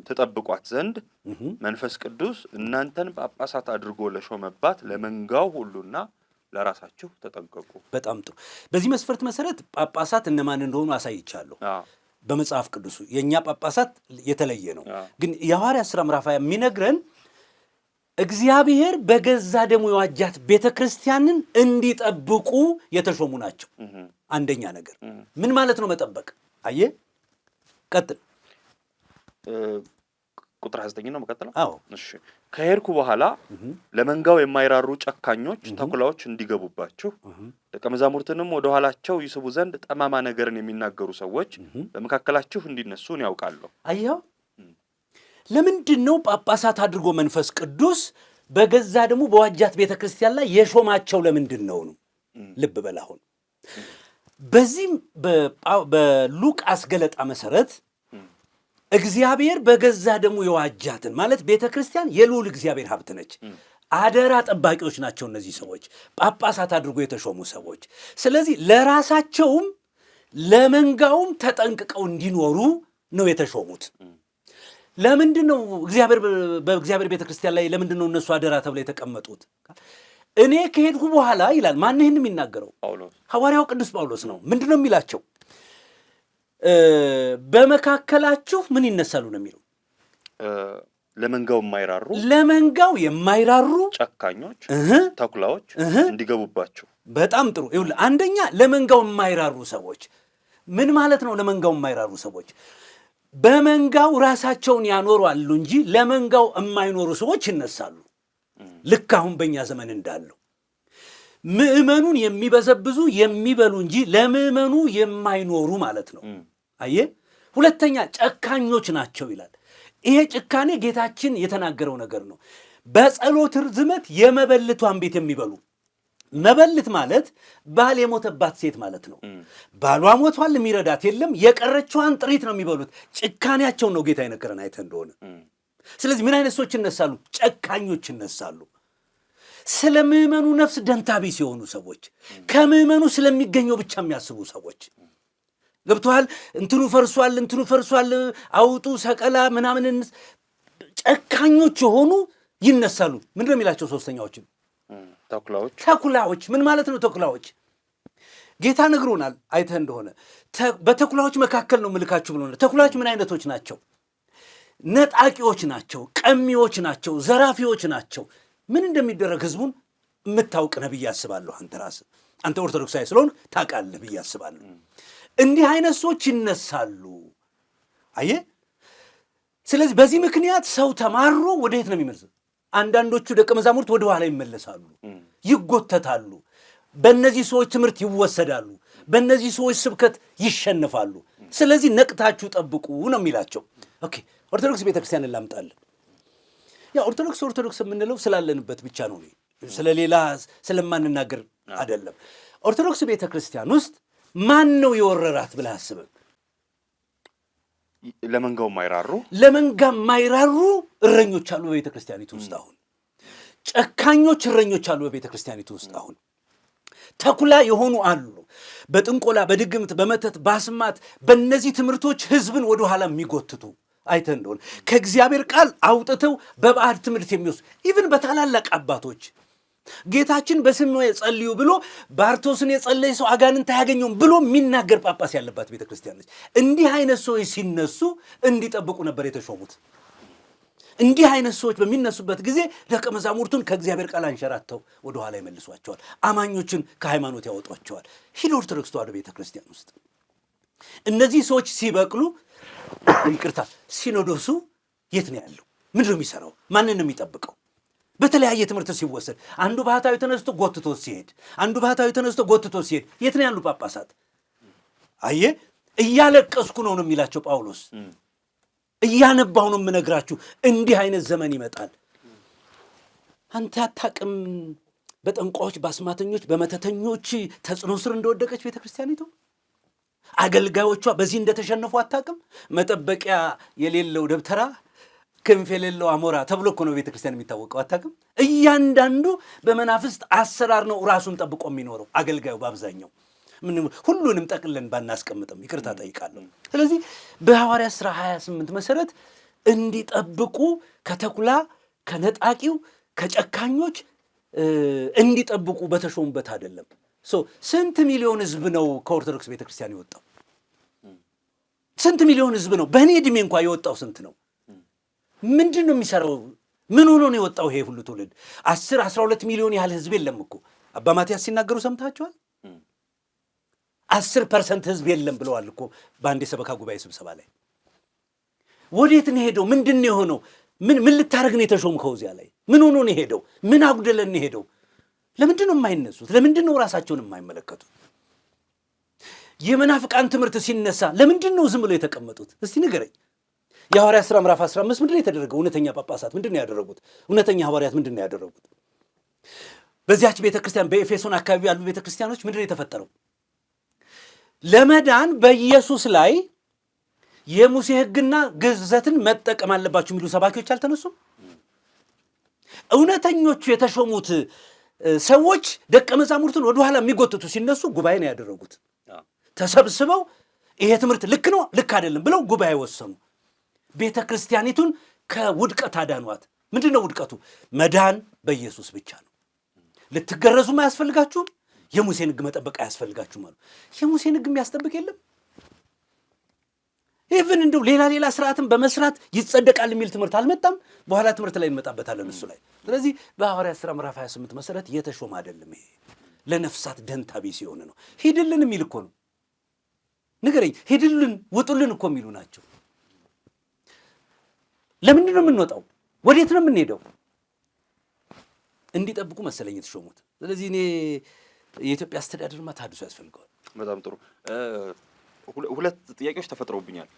ተጠብቋት ዘንድ መንፈስ ቅዱስ እናንተን ጳጳሳት አድርጎ ለሾመባት ለመንጋው ሁሉና ለራሳችሁ ተጠንቀቁ። በጣም ጥሩ። በዚህ መስፈርት መሰረት ጳጳሳት እነማን እንደሆኑ አሳይቻለሁ። በመጽሐፍ ቅዱሱ የኛ ጳጳሳት የተለየ ነው። ግን የሐዋርያት ሥራ ምዕራፍ የሚነግረን እግዚአብሔር በገዛ ደሙ የዋጃት ቤተክርስቲያንን እንዲጠብቁ የተሾሙ ናቸው። አንደኛ ነገር ምን ማለት ነው መጠበቅ? አየ ቀጥል። ቁጥር 29 ነው መቀጠለው። አዎ እሺ። ከሄድኩ በኋላ ለመንጋው የማይራሩ ጨካኞች ተኩላዎች እንዲገቡባችሁ ደቀ መዛሙርትንም ወደ ኋላቸው ይስቡ ዘንድ ጠማማ ነገርን የሚናገሩ ሰዎች በመካከላችሁ እንዲነሱ ያውቃለሁ። አየው፣ ለምንድን ነው ጳጳሳት አድርጎ መንፈስ ቅዱስ በገዛ ደግሞ በዋጃት ቤተክርስቲያን ላይ የሾማቸው? ለምንድን ነው? ልብ በል። አሁን በዚህም በሉቃስ ገለጣ መሰረት እግዚአብሔር በገዛ ደሙ የዋጃትን ማለት ቤተክርስቲያን የልዑል እግዚአብሔር ሀብት ነች። አደራ ጠባቂዎች ናቸው እነዚህ ሰዎች፣ ጳጳሳት አድርጎ የተሾሙ ሰዎች። ስለዚህ ለራሳቸውም ለመንጋውም ተጠንቅቀው እንዲኖሩ ነው የተሾሙት። ለምንድን ነው በእግዚአብሔር ቤተክርስቲያን ላይ ለምንድን ነው እነሱ አደራ ተብለው የተቀመጡት? እኔ ከሄድኩ በኋላ ይላል። ማን ይህን የሚናገረው? ሐዋርያው ቅዱስ ጳውሎስ ነው። ምንድን ነው የሚላቸው? በመካከላችሁ ምን ይነሳሉ ነው የሚለው? ለመንጋው የማይራሩ ጨካኞች ተኩላዎች እንዲገቡባችሁ። በጣም ጥሩ። ይኸውልህ፣ አንደኛ ለመንጋው የማይራሩ ሰዎች ምን ማለት ነው? ለመንጋው የማይራሩ ሰዎች በመንጋው ራሳቸውን ያኖራሉ እንጂ ለመንጋው የማይኖሩ ሰዎች ይነሳሉ። ልክ አሁን በእኛ ዘመን እንዳለው ምዕመኑን የሚበዘብዙ የሚበሉ እንጂ ለምዕመኑ የማይኖሩ ማለት ነው። አየ፣ ሁለተኛ ጨካኞች ናቸው ይላል። ይሄ ጭካኔ ጌታችን የተናገረው ነገር ነው። በጸሎት ርዝመት የመበልቷን ቤት የሚበሉ መበለት ማለት ባል የሞተባት ሴት ማለት ነው። ባሏ ሞቷል፣ የሚረዳት የለም፣ የቀረችዋን ጥሪት ነው የሚበሉት። ጭካኔያቸውን ነው ጌታ የነገረን አይተህ እንደሆነ። ስለዚህ ምን አይነት ሰዎች ይነሳሉ? ጨካኞች ይነሳሉ። ስለ ምዕመኑ ነፍስ ደንታቢ ሲሆኑ ሰዎች፣ ከምዕመኑ ስለሚገኘው ብቻ የሚያስቡ ሰዎች ገብቶሃል? እንትኑ ፈርሷል፣ አውጡ ሰቀላ ምናምን ጨካኞች የሆኑ ይነሳሉ። ምንድን ነው የሚላቸው? ሶስተኛዎችን ተኩላዎች። ምን ማለት ነው ተኩላዎች? ጌታ ነግሮናል አይተህ እንደሆነ በተኩላዎች መካከል ነው ምልካችሁ ብሎናል። ተኩላዎች ምን አይነቶች ናቸው? ነጣቂዎች ናቸው፣ ቀሚዎች ናቸው፣ ዘራፊዎች ናቸው። ምን እንደሚደረግ ህዝቡን የምታውቅ ነህ ብዬ አስባለሁ። አንተ ራስህ አንተ ኦርቶዶክሳዊ ስለሆን ታውቃለህ ብዬ አስባለሁ። እንዲህ አይነት ሰዎች ይነሳሉ። አየህ፣ ስለዚህ በዚህ ምክንያት ሰው ተማሮ ወደ የት ነው የሚመለሰው? አንዳንዶቹ ደቀ መዛሙርት ወደ ኋላ ይመለሳሉ፣ ይጎተታሉ። በእነዚህ ሰዎች ትምህርት ይወሰዳሉ፣ በእነዚህ ሰዎች ስብከት ይሸንፋሉ። ስለዚህ ነቅታችሁ ጠብቁ ነው የሚላቸው። ኦኬ፣ ኦርቶዶክስ ቤተክርስቲያንን ላምጣለን። ያ ኦርቶዶክስ የምንለው ስላለንበት ብቻ ነው፣ ስለሌላ ስለማንናገር አይደለም። ኦርቶዶክስ ቤተክርስቲያን ውስጥ ማን ነው የወረራት ብለህ አስበህ? ለመንጋው የማይራሩ እረኞች አሉ በቤተ ክርስቲያኒቱ ውስጥ። አሁን ጨካኞች እረኞች አሉ በቤተ ክርስቲያኒቱ ውስጥ። አሁን ተኩላ የሆኑ አሉ። በጥንቆላ፣ በድግምት፣ በመተት፣ በአስማት በእነዚህ ትምህርቶች ህዝብን ወደ ኋላ የሚጎትቱ አይተህ እንደሆነ ከእግዚአብሔር ቃል አውጥተው በባዕድ ትምህርት የሚወስዱ ኢቭን በታላላቅ አባቶች ጌታችን በስሙ ጸልዩ ብሎ ባርቶስን የጸለየ ሰው አጋንንት አያገኘውም ብሎ የሚናገር ጳጳስ ያለባት ቤተ ክርስቲያን ነች። እንዲህ አይነት ሰዎች ሲነሱ እንዲጠብቁ ነበር የተሾሙት። እንዲህ አይነት ሰዎች በሚነሱበት ጊዜ ደቀ መዛሙርቱን ከእግዚአብሔር ቃል አንሸራተው ወደኋላ ይመልሷቸዋል። አማኞችን ከሃይማኖት ያወጧቸዋል። ሂድ ኦርቶዶክስ ተዋሕዶ ቤተ ክርስቲያን ውስጥ እነዚህ ሰዎች ሲበቅሉ ሲኖዶሱ የት ነው ያለው? ምንድን ነው የሚሰራው? ማንን ነው የሚጠብቀው? በተለያየ ትምህርት ሲወሰድ አንዱ ባህታዊ ተነስቶ ጎትቶ ሲሄድ፣ የት ነው ያሉ ጳጳሳት? አየህ፣ እያለቀስኩ ነው የሚላቸው ጳውሎስ። እያነባሁ ነው የምነግራችሁ፣ እንዲህ አይነት ዘመን ይመጣል። አንተ አታውቅም በጠንቋዎች፣ በአስማተኞች፣ በመተተኞች ተጽዕኖ ስር እንደወደቀች ቤተ ክርስቲያኒቱ። አገልጋዮቿ በዚህ እንደተሸነፉ አታውቅም። መጠበቂያ የሌለው ደብተራ ክንፍ የሌለው አሞራ ተብሎ እኮ ነው ቤተ ክርስቲያን የሚታወቀው። አታውቅም? እያንዳንዱ በመናፍስት አሰራር ነው ራሱን ጠብቆ የሚኖረው አገልጋዩ። በአብዛኛው ሁሉንም ጠቅለን ባናስቀምጥም ይቅርታ ጠይቃለሁ። ስለዚህ በሐዋርያት ሥራ 28 መሰረት እንዲጠብቁ ከተኩላ፣ ከነጣቂው፣ ከጨካኞች እንዲጠብቁ በተሾሙበት አይደለም። ስንት ሚሊዮን ህዝብ ነው ከኦርቶዶክስ ቤተክርስቲያን የወጣው? ስንት ሚሊዮን ህዝብ ነው? በእኔ ዕድሜ እንኳ የወጣው ስንት ነው? ምንድን ነው የሚሰራው? ምን ሆኖ ነው የወጣው ይሄ ሁሉ ትውልድ? 10-12 ሚሊዮን ያህል ህዝብ የለም እኮ። አባ ማትያስ ሲናገሩ ሰምታችኋል? 10% ህዝብ የለም ብለዋል እኮ በአንድ የሰበካ ጉባኤ ስብሰባ ላይ። ወዴት ነው ሄደው? ምንድን ነው የሆነው? ምን ልታደርግ ነው የተሾምከው? እዚያ ላይ ምን ሆኖ ነው ሄደው? ምን አጉደለን ሄደው? ለምንድን ነው የማይነሱት? ለምንድን ነው ራሳቸውን የማይመለከቱት? የመናፍቃን ትምህርት ሲነሳ ለምንድን ነው ዝም ብለው የተቀመጡት? እስቲ ንገረኝ። የሐዋርያት ሥራ ምዕራፍ 15 ምንድን ነው የተደረገው? እውነተኛ ጳጳሳት ምንድን ነው ያደረጉት? እውነተኛ ሐዋርያት ምንድን ነው ያደረጉት? በዚያች ቤተክርስቲያን በኤፌሶን አካባቢ ያሉ ቤተክርስቲያኖች ምንድን ነው የተፈጠረው? ለመዳን በኢየሱስ ላይ የሙሴ ሕግና ግዘትን መጠቀም አለባችሁ የሚሉ ሰባኪዎች አልተነሱም? እውነተኞቹ የተሾሙት ሰዎች ደቀ መዛሙርቱን ወደኋላ የሚጎትቱ ሲነሱ ጉባኤ ነው ያደረጉት። ተሰብስበው ይሄ ትምህርት ልክ ነው ልክ አይደለም ብለው ጉባኤ ወሰኑ። ቤተ ክርስቲያኒቱን ከውድቀት አዳኗት። ምንድን ነው ውድቀቱ? መዳን በኢየሱስ ብቻ ነው። ልትገረዙም አያስፈልጋችሁም፣ የሙሴን ሕግ መጠበቅ አያስፈልጋችሁም አሉ። የሙሴን ሕግ የሚያስጠብቅ የለም። ኢቭን እንደው ሌላ ስርዓትን በመስራት ይጸደቃል የሚል ትምህርት አልመጣም። በኋላ ትምህርት ላይ እንመጣበታለን እሱ ላይ። ስለዚህ በሐዋርያት ሥራ ምዕራፍ 28 መሰረት የተሾመ አይደለም። ይሄ ለነፍሳት ደንታ ቢስ የሆነ ነው። ሂድልን የሚል እኮ ነው። ንገረኝ፣ ሂድልን ውጡልን እኮ የሚሉ ናቸው። ለምንድን ነው የምንወጣው? ወዴት ነው የምንሄደው? እንዲጠብቁ መሰለኝ የተሾሙት። ስለዚህ እኔ የኢትዮጵያ አስተዳደርማ ተሐድሶ ያስፈልገዋል። በጣም ጥሩ። ሁለት ጥያቄዎች ተፈጥረውብኛል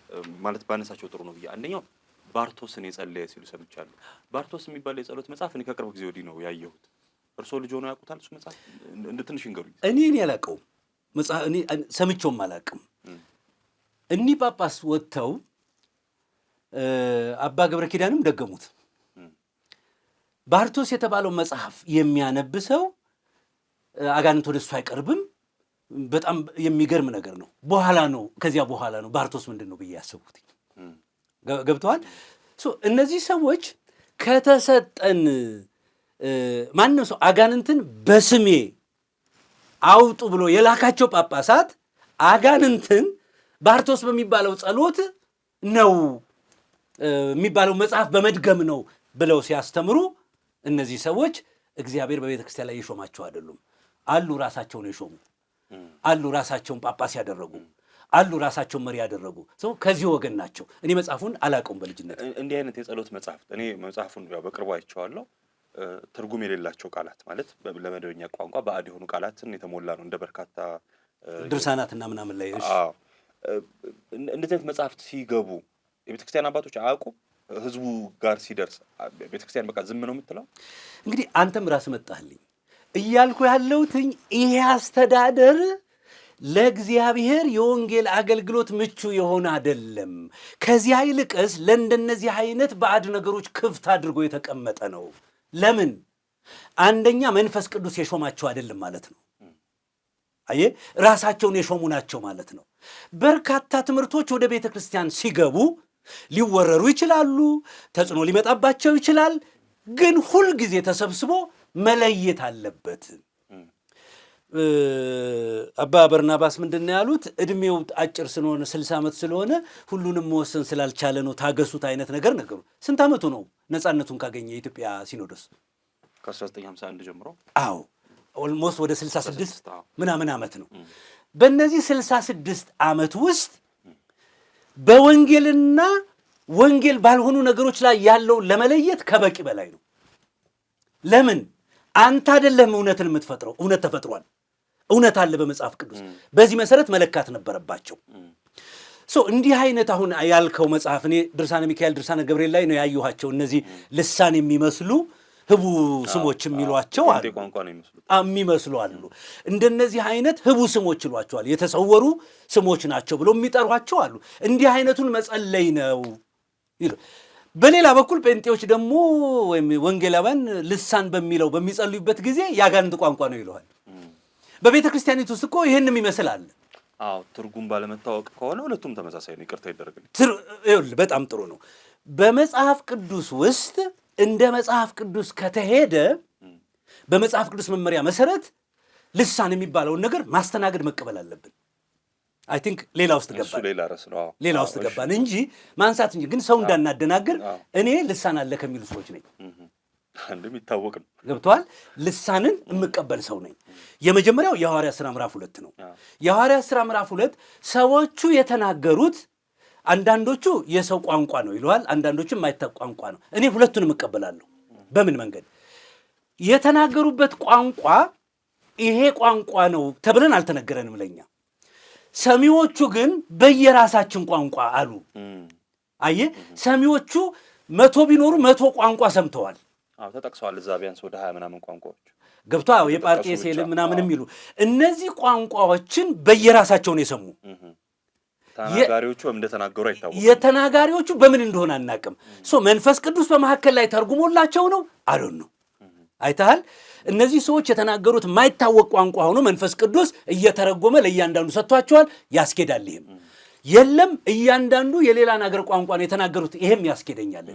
ማለት ባነሳቸው ጥሩ ነው ብዬ። አንደኛው ባርቶስን የጸለየ ሲሉ ሰምቻለሁ። ባርቶስ የሚባል የጸሎት መጽሐፍ እኔ ከቅርብ ጊዜ ወዲህ ነው ያየሁት እርሶ ልጅ ሆነው ያውቁታል? እሱ መጽሐፍ እንደ ትንሽ እንገሩኝ። እኔ አላውቀውም መጽሐፍ እኔ ሰምቼውም አላውቅም። እኒህ ጳጳስ ወጥተው አባ ገብረ ኪዳንም ደገሙት። ባርቶስ የተባለው መጽሐፍ የሚያነብሰው አጋንንት ወደሱ አይቀርብም። በጣም የሚገርም ነገር ነው። ከዚያ በኋላ ነው ባርቶስ ምንድን ነው ብዬ ያሰብኩት። ገብተዋል። እነዚህ ሰዎች ከተሰጠን ማንም ሰው አጋንንትን በስሜ አውጡ ብሎ የላካቸው ጳጳሳት አጋንንትን ባርቶስ በሚባለው ጸሎት ነው የሚባለው መጽሐፍ በመድገም ነው ብለው ሲያስተምሩ እነዚህ ሰዎች እግዚአብሔር በቤተ ክርስቲያን ላይ የሾማቸው አይደሉም። አሉ ራሳቸውን የሾሙ አሉ፣ ራሳቸውን ጳጳስ ያደረጉ አሉ፣ ራሳቸውን መሪ ያደረጉ ሰው ከዚህ ወገን ናቸው። እኔ መጽሐፉን አላውቀውም በልጅነት። እንዲህ አይነት የጸሎት መጽሐፍት እኔ መጽሐፉን ያው በቅርቡ አይቼዋለሁ። ትርጉም የሌላቸው ቃላት ማለት ለመደበኛ ቋንቋ ባዕድ የሆኑ ቃላትን የተሞላ ነው እንደ በርካታ ድርሳናትና ምናምን ላይ። እንደዚህ አይነት መጽሐፍት ሲገቡ የቤተክርስቲያን አባቶች አያውቁ? ህዝቡ ጋር ሲደርስ ቤተክርስቲያን በቃ ዝም ነው የምትለው? እንግዲህ አንተም ራስ መጣህልኝ እያልኩ ያለሁትኝ ይሄ አስተዳደር ለእግዚአብሔር የወንጌል አገልግሎት ምቹ የሆነ አይደለም። ከዚያ ይልቅስ ለእንደነዚህ አይነት ባዕድ ነገሮች ክፍት አድርጎ የተቀመጠ ነው። ለምን? አንደኛ መንፈስ ቅዱስ የሾማቸው አይደለም ማለት ነው። አየህ፣ ራሳቸውን የሾሙ ናቸው ማለት ነው። በርካታ ትምህርቶች ወደ ቤተ ክርስቲያን ሲገቡ ሊወረሩ ይችላሉ፣ ተጽዕኖ ሊመጣባቸው ይችላል። ግን ሁልጊዜ ተሰብስቦ መለየት አለበት። አባ በርናባስ ምንድን ነው ያሉት? እድሜው አጭር ስለሆነ 60 ዓመት ስለሆነ ሁሉንም መወሰን ስላልቻለ ነው ታገሱት አይነት ነገር ነገሩ። ስንት ዓመቱ ነው ነፃነቱን ካገኘ የኢትዮጵያ ሲኖዶስ? ከ1951 ጀምሮ። አዎ ኦልሞስት ወደ 66 ምናምን ዓመት ነው። በእነዚህ 66 ዓመት ውስጥ በወንጌልና ወንጌል ባልሆኑ ነገሮች ላይ ያለውን ለመለየት ከበቂ በላይ ነው። ለምን? አንተ አይደለም እውነትን የምትፈጥረው፣ እውነት ተፈጥሯል። እውነት አለ በመጽሐፍ ቅዱስ። በዚህ መሰረት መለካት ነበረባቸው። እንዲህ አይነት አሁን ያልከው መጽሐፍ እኔ ድርሳነ ሚካኤል፣ ድርሳነ ገብርኤል ላይ ነው ያየኋቸው። እነዚህ ልሳን የሚመስሉ ህቡ ስሞች የሚሏቸው አሉ፣ የሚመስሉ አሉ። እንደነዚህ አይነት ህቡ ስሞች ይሏቸዋል። የተሰወሩ ስሞች ናቸው ብሎ የሚጠሯቸው አሉ። እንዲህ አይነቱን መጸለይ ነው ይሉ። በሌላ በኩል ጴንጤዎች ደግሞ ወይም ወንጌላውያን ልሳን በሚለው በሚጸልዩበት ጊዜ ያጋንንት ቋንቋ ነው ይለዋል። በቤተ ክርስቲያኒቱ ውስጥ እኮ ይህንም ይመስላል። አዎ ትርጉም ባለመታወቅ ከሆነ ሁለቱም ተመሳሳይ ነው። ይቅርታ ይደረግልኝ። በጣም ጥሩ ነው። በመጽሐፍ ቅዱስ ውስጥ እንደ መጽሐፍ ቅዱስ ከተሄደ በመጽሐፍ ቅዱስ መመሪያ መሰረት ልሳን የሚባለውን ነገር ማስተናገድ መቀበል አለብን። አይ ቲንክ ሌላ ውስጥ ገባን እንጂ ማንሳት እንጂ ግን ሰው እንዳናደናግር እኔ ልሳን አለ ከሚሉ ሰዎች ነኝ። እንደሚታወቅ ነው። ገብተዋል። ልሳንን የምቀበል ሰው ነኝ። የመጀመሪያው የሐዋርያት ሥራ ምዕራፍ 2 ነው። የሐዋርያት ሥራ ምዕራፍ 2 ሰዎቹ የተናገሩት አንዳንዶቹ የሰው ቋንቋ ነው ይለዋል፣ አንዳንዶቹ የማይታወቅ ቋንቋ ነው። እኔ ሁለቱንም እቀበላለሁ። በምን መንገድ? የተናገሩበት ቋንቋ ይሄ ቋንቋ ነው ተብለን አልተነገረንም ለኛ። ሰሚዎቹ ግን በየራሳችን ቋንቋ አሉ። አየህ፣ ሰሚዎቹ 100 ቢኖሩ 100 ቋንቋ ሰምተዋል። ተጠቅሰዋል። እዛ ቢያንስ ወደ 20 ምናምን ቋንቋዎች ገብተዋል። የጳርጤስ የለም ምናምን የሚሉ እነዚህ ቋንቋዎችን በየራሳቸው ነው የሰሙ። ተናጋሪዎቹ እንደተናገሩ አይታወቅም። የተናጋሪዎቹ በምን እንደሆነ አናውቅም። መንፈስ ቅዱስ በመካከል ላይ ተርጉሞላቸው ነው አሉን ነው። አይተሃል። እነዚህ ሰዎች የተናገሩት የማይታወቅ ቋንቋ ሆኖ መንፈስ ቅዱስ እየተረጎመ ለእያንዳንዱ ሰጥቷቸዋል። ያስኬዳል። ይሄም የለም እያንዳንዱ የሌላን አገር ቋንቋ ነው የተናገሩት። ይሄም ያስኬደኛል።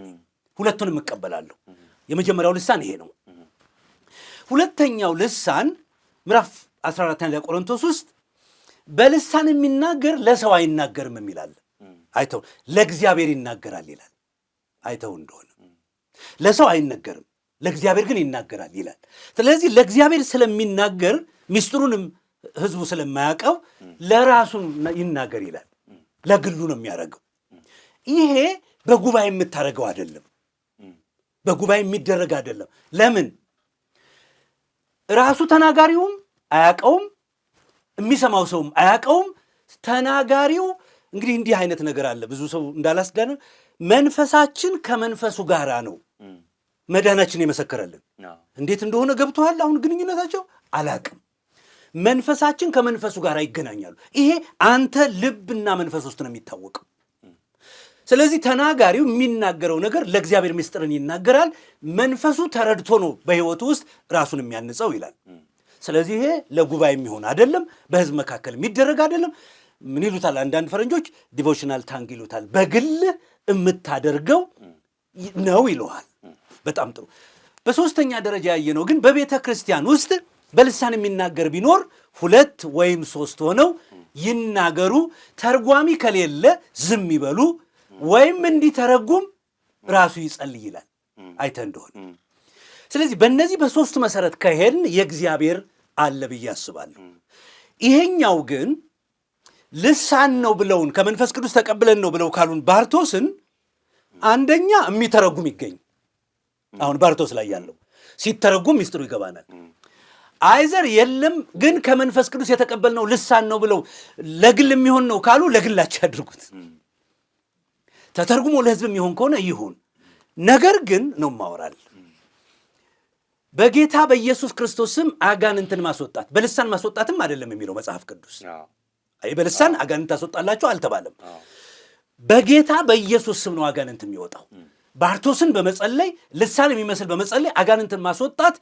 ሁለቱንም እቀበላለሁ። የመጀመሪያው ልሳን ይሄ ነው። ሁለተኛው ልሳን ምዕራፍ 14 ቆሮንቶስ ውስጥ በልሳን የሚናገር ለሰው አይናገርም የሚላል። አይተው ለእግዚአብሔር ይናገራል ይላል። አይተው እንደሆነ ለሰው አይነገርም፣ ለእግዚአብሔር ግን ይናገራል ይላል። ስለዚህ ለእግዚአብሔር ስለሚናገር ሚስጥሩንም ህዝቡ ስለማያውቀው ለራሱ ይናገር ይላል። ለግሉ ነው የሚያደርገው። ይሄ በጉባኤ የምታደርገው አይደለም፣ በጉባኤ የሚደረግ አይደለም። ለምን? ራሱ ተናጋሪውም አያውቀውም፣ የሚሰማው ሰውም አያውቀውም። ተናጋሪው እንግዲህ እንዲህ አይነት ነገር አለ። ብዙ ሰው እንዳላስዳነ መንፈሳችን ከመንፈሱ ጋራ ነው። መዳናችን የመሰከረልን። እንዴት እንደሆነ ገብቶሃል? አሁን ግንኙነታቸው አላቅም። መንፈሳችን ከመንፈሱ ጋር ይገናኛሉ። ይሄ አንተ ልብና መንፈስ ውስጥ ነው የሚታወቀው። ስለዚህ ተናጋሪው የሚናገረው ነገር ለእግዚአብሔር ምስጢርን ይናገራል። መንፈሱ ተረድቶ ነው በሕይወቱ ውስጥ ራሱን የሚያንጸው ይላል። ስለዚህ ይሄ ለጉባኤ የሚሆን አይደለም፣ በህዝብ መካከል የሚደረግ አይደለም። ምን ይሉታል አንዳንድ ፈረንጆች? ዲቮሽናል ታንግ ይሉታል። በግል የምታደርገው ነው ይለዋል። በጣም ጥሩ። በሶስተኛ ደረጃ ያየነው ግን በቤተ ክርስቲያን ውስጥ በልሳን የሚናገር ቢኖር 2 ወይም 3 ሆነው ይናገሩ፣ ተርጓሚ ከሌለ ዝም ይበሉ፣ ወይም እንዲተረጉም ራሱ ይጸልይ ይላል። አይተህ እንደሆነ ስለዚህ በእነዚህ በሶስቱ መሰረት ከሄድን የእግዚአብሔር አለ ብዬ አስባለሁ። ይሄኛው ግን ልሳን ነው ብለውን ከመንፈስ ቅዱስ ተቀብለን ነው ብለው ካሉን ባርቶስን አንደኛ የሚተረጉም ይገኝ። አሁን ባርቶስ ላይ ያለው ሲተረጉም ሚስጥሩ ይገባናል። አይዘር የለም ግን ከመንፈስ ቅዱስ የተቀበልነው ልሳን ነው ብለው ለግል የሚሆን ነው ካሉ ለግላቸው ያድርጉት። ተተርጉሞ ለህዝብ የሚሆን ከሆነ ይሁን። ነገር ግን ነው ማወራል በጌታ በኢየሱስ ክርስቶስ ስም አጋንንትን ማስወጣት፣ በልሳን ማስወጣትም አይደለም የሚለው መጽሐፍ ቅዱስ። አይ በልሳን አጋንንት ታስወጣላችሁ አልተባለም። በጌታ በኢየሱስ ስም ነው አጋንንት የሚወጣው። ባርቶስን በመጸለይ ልሳን የሚመስል በመጸለይ አጋንንትን ማስወጣት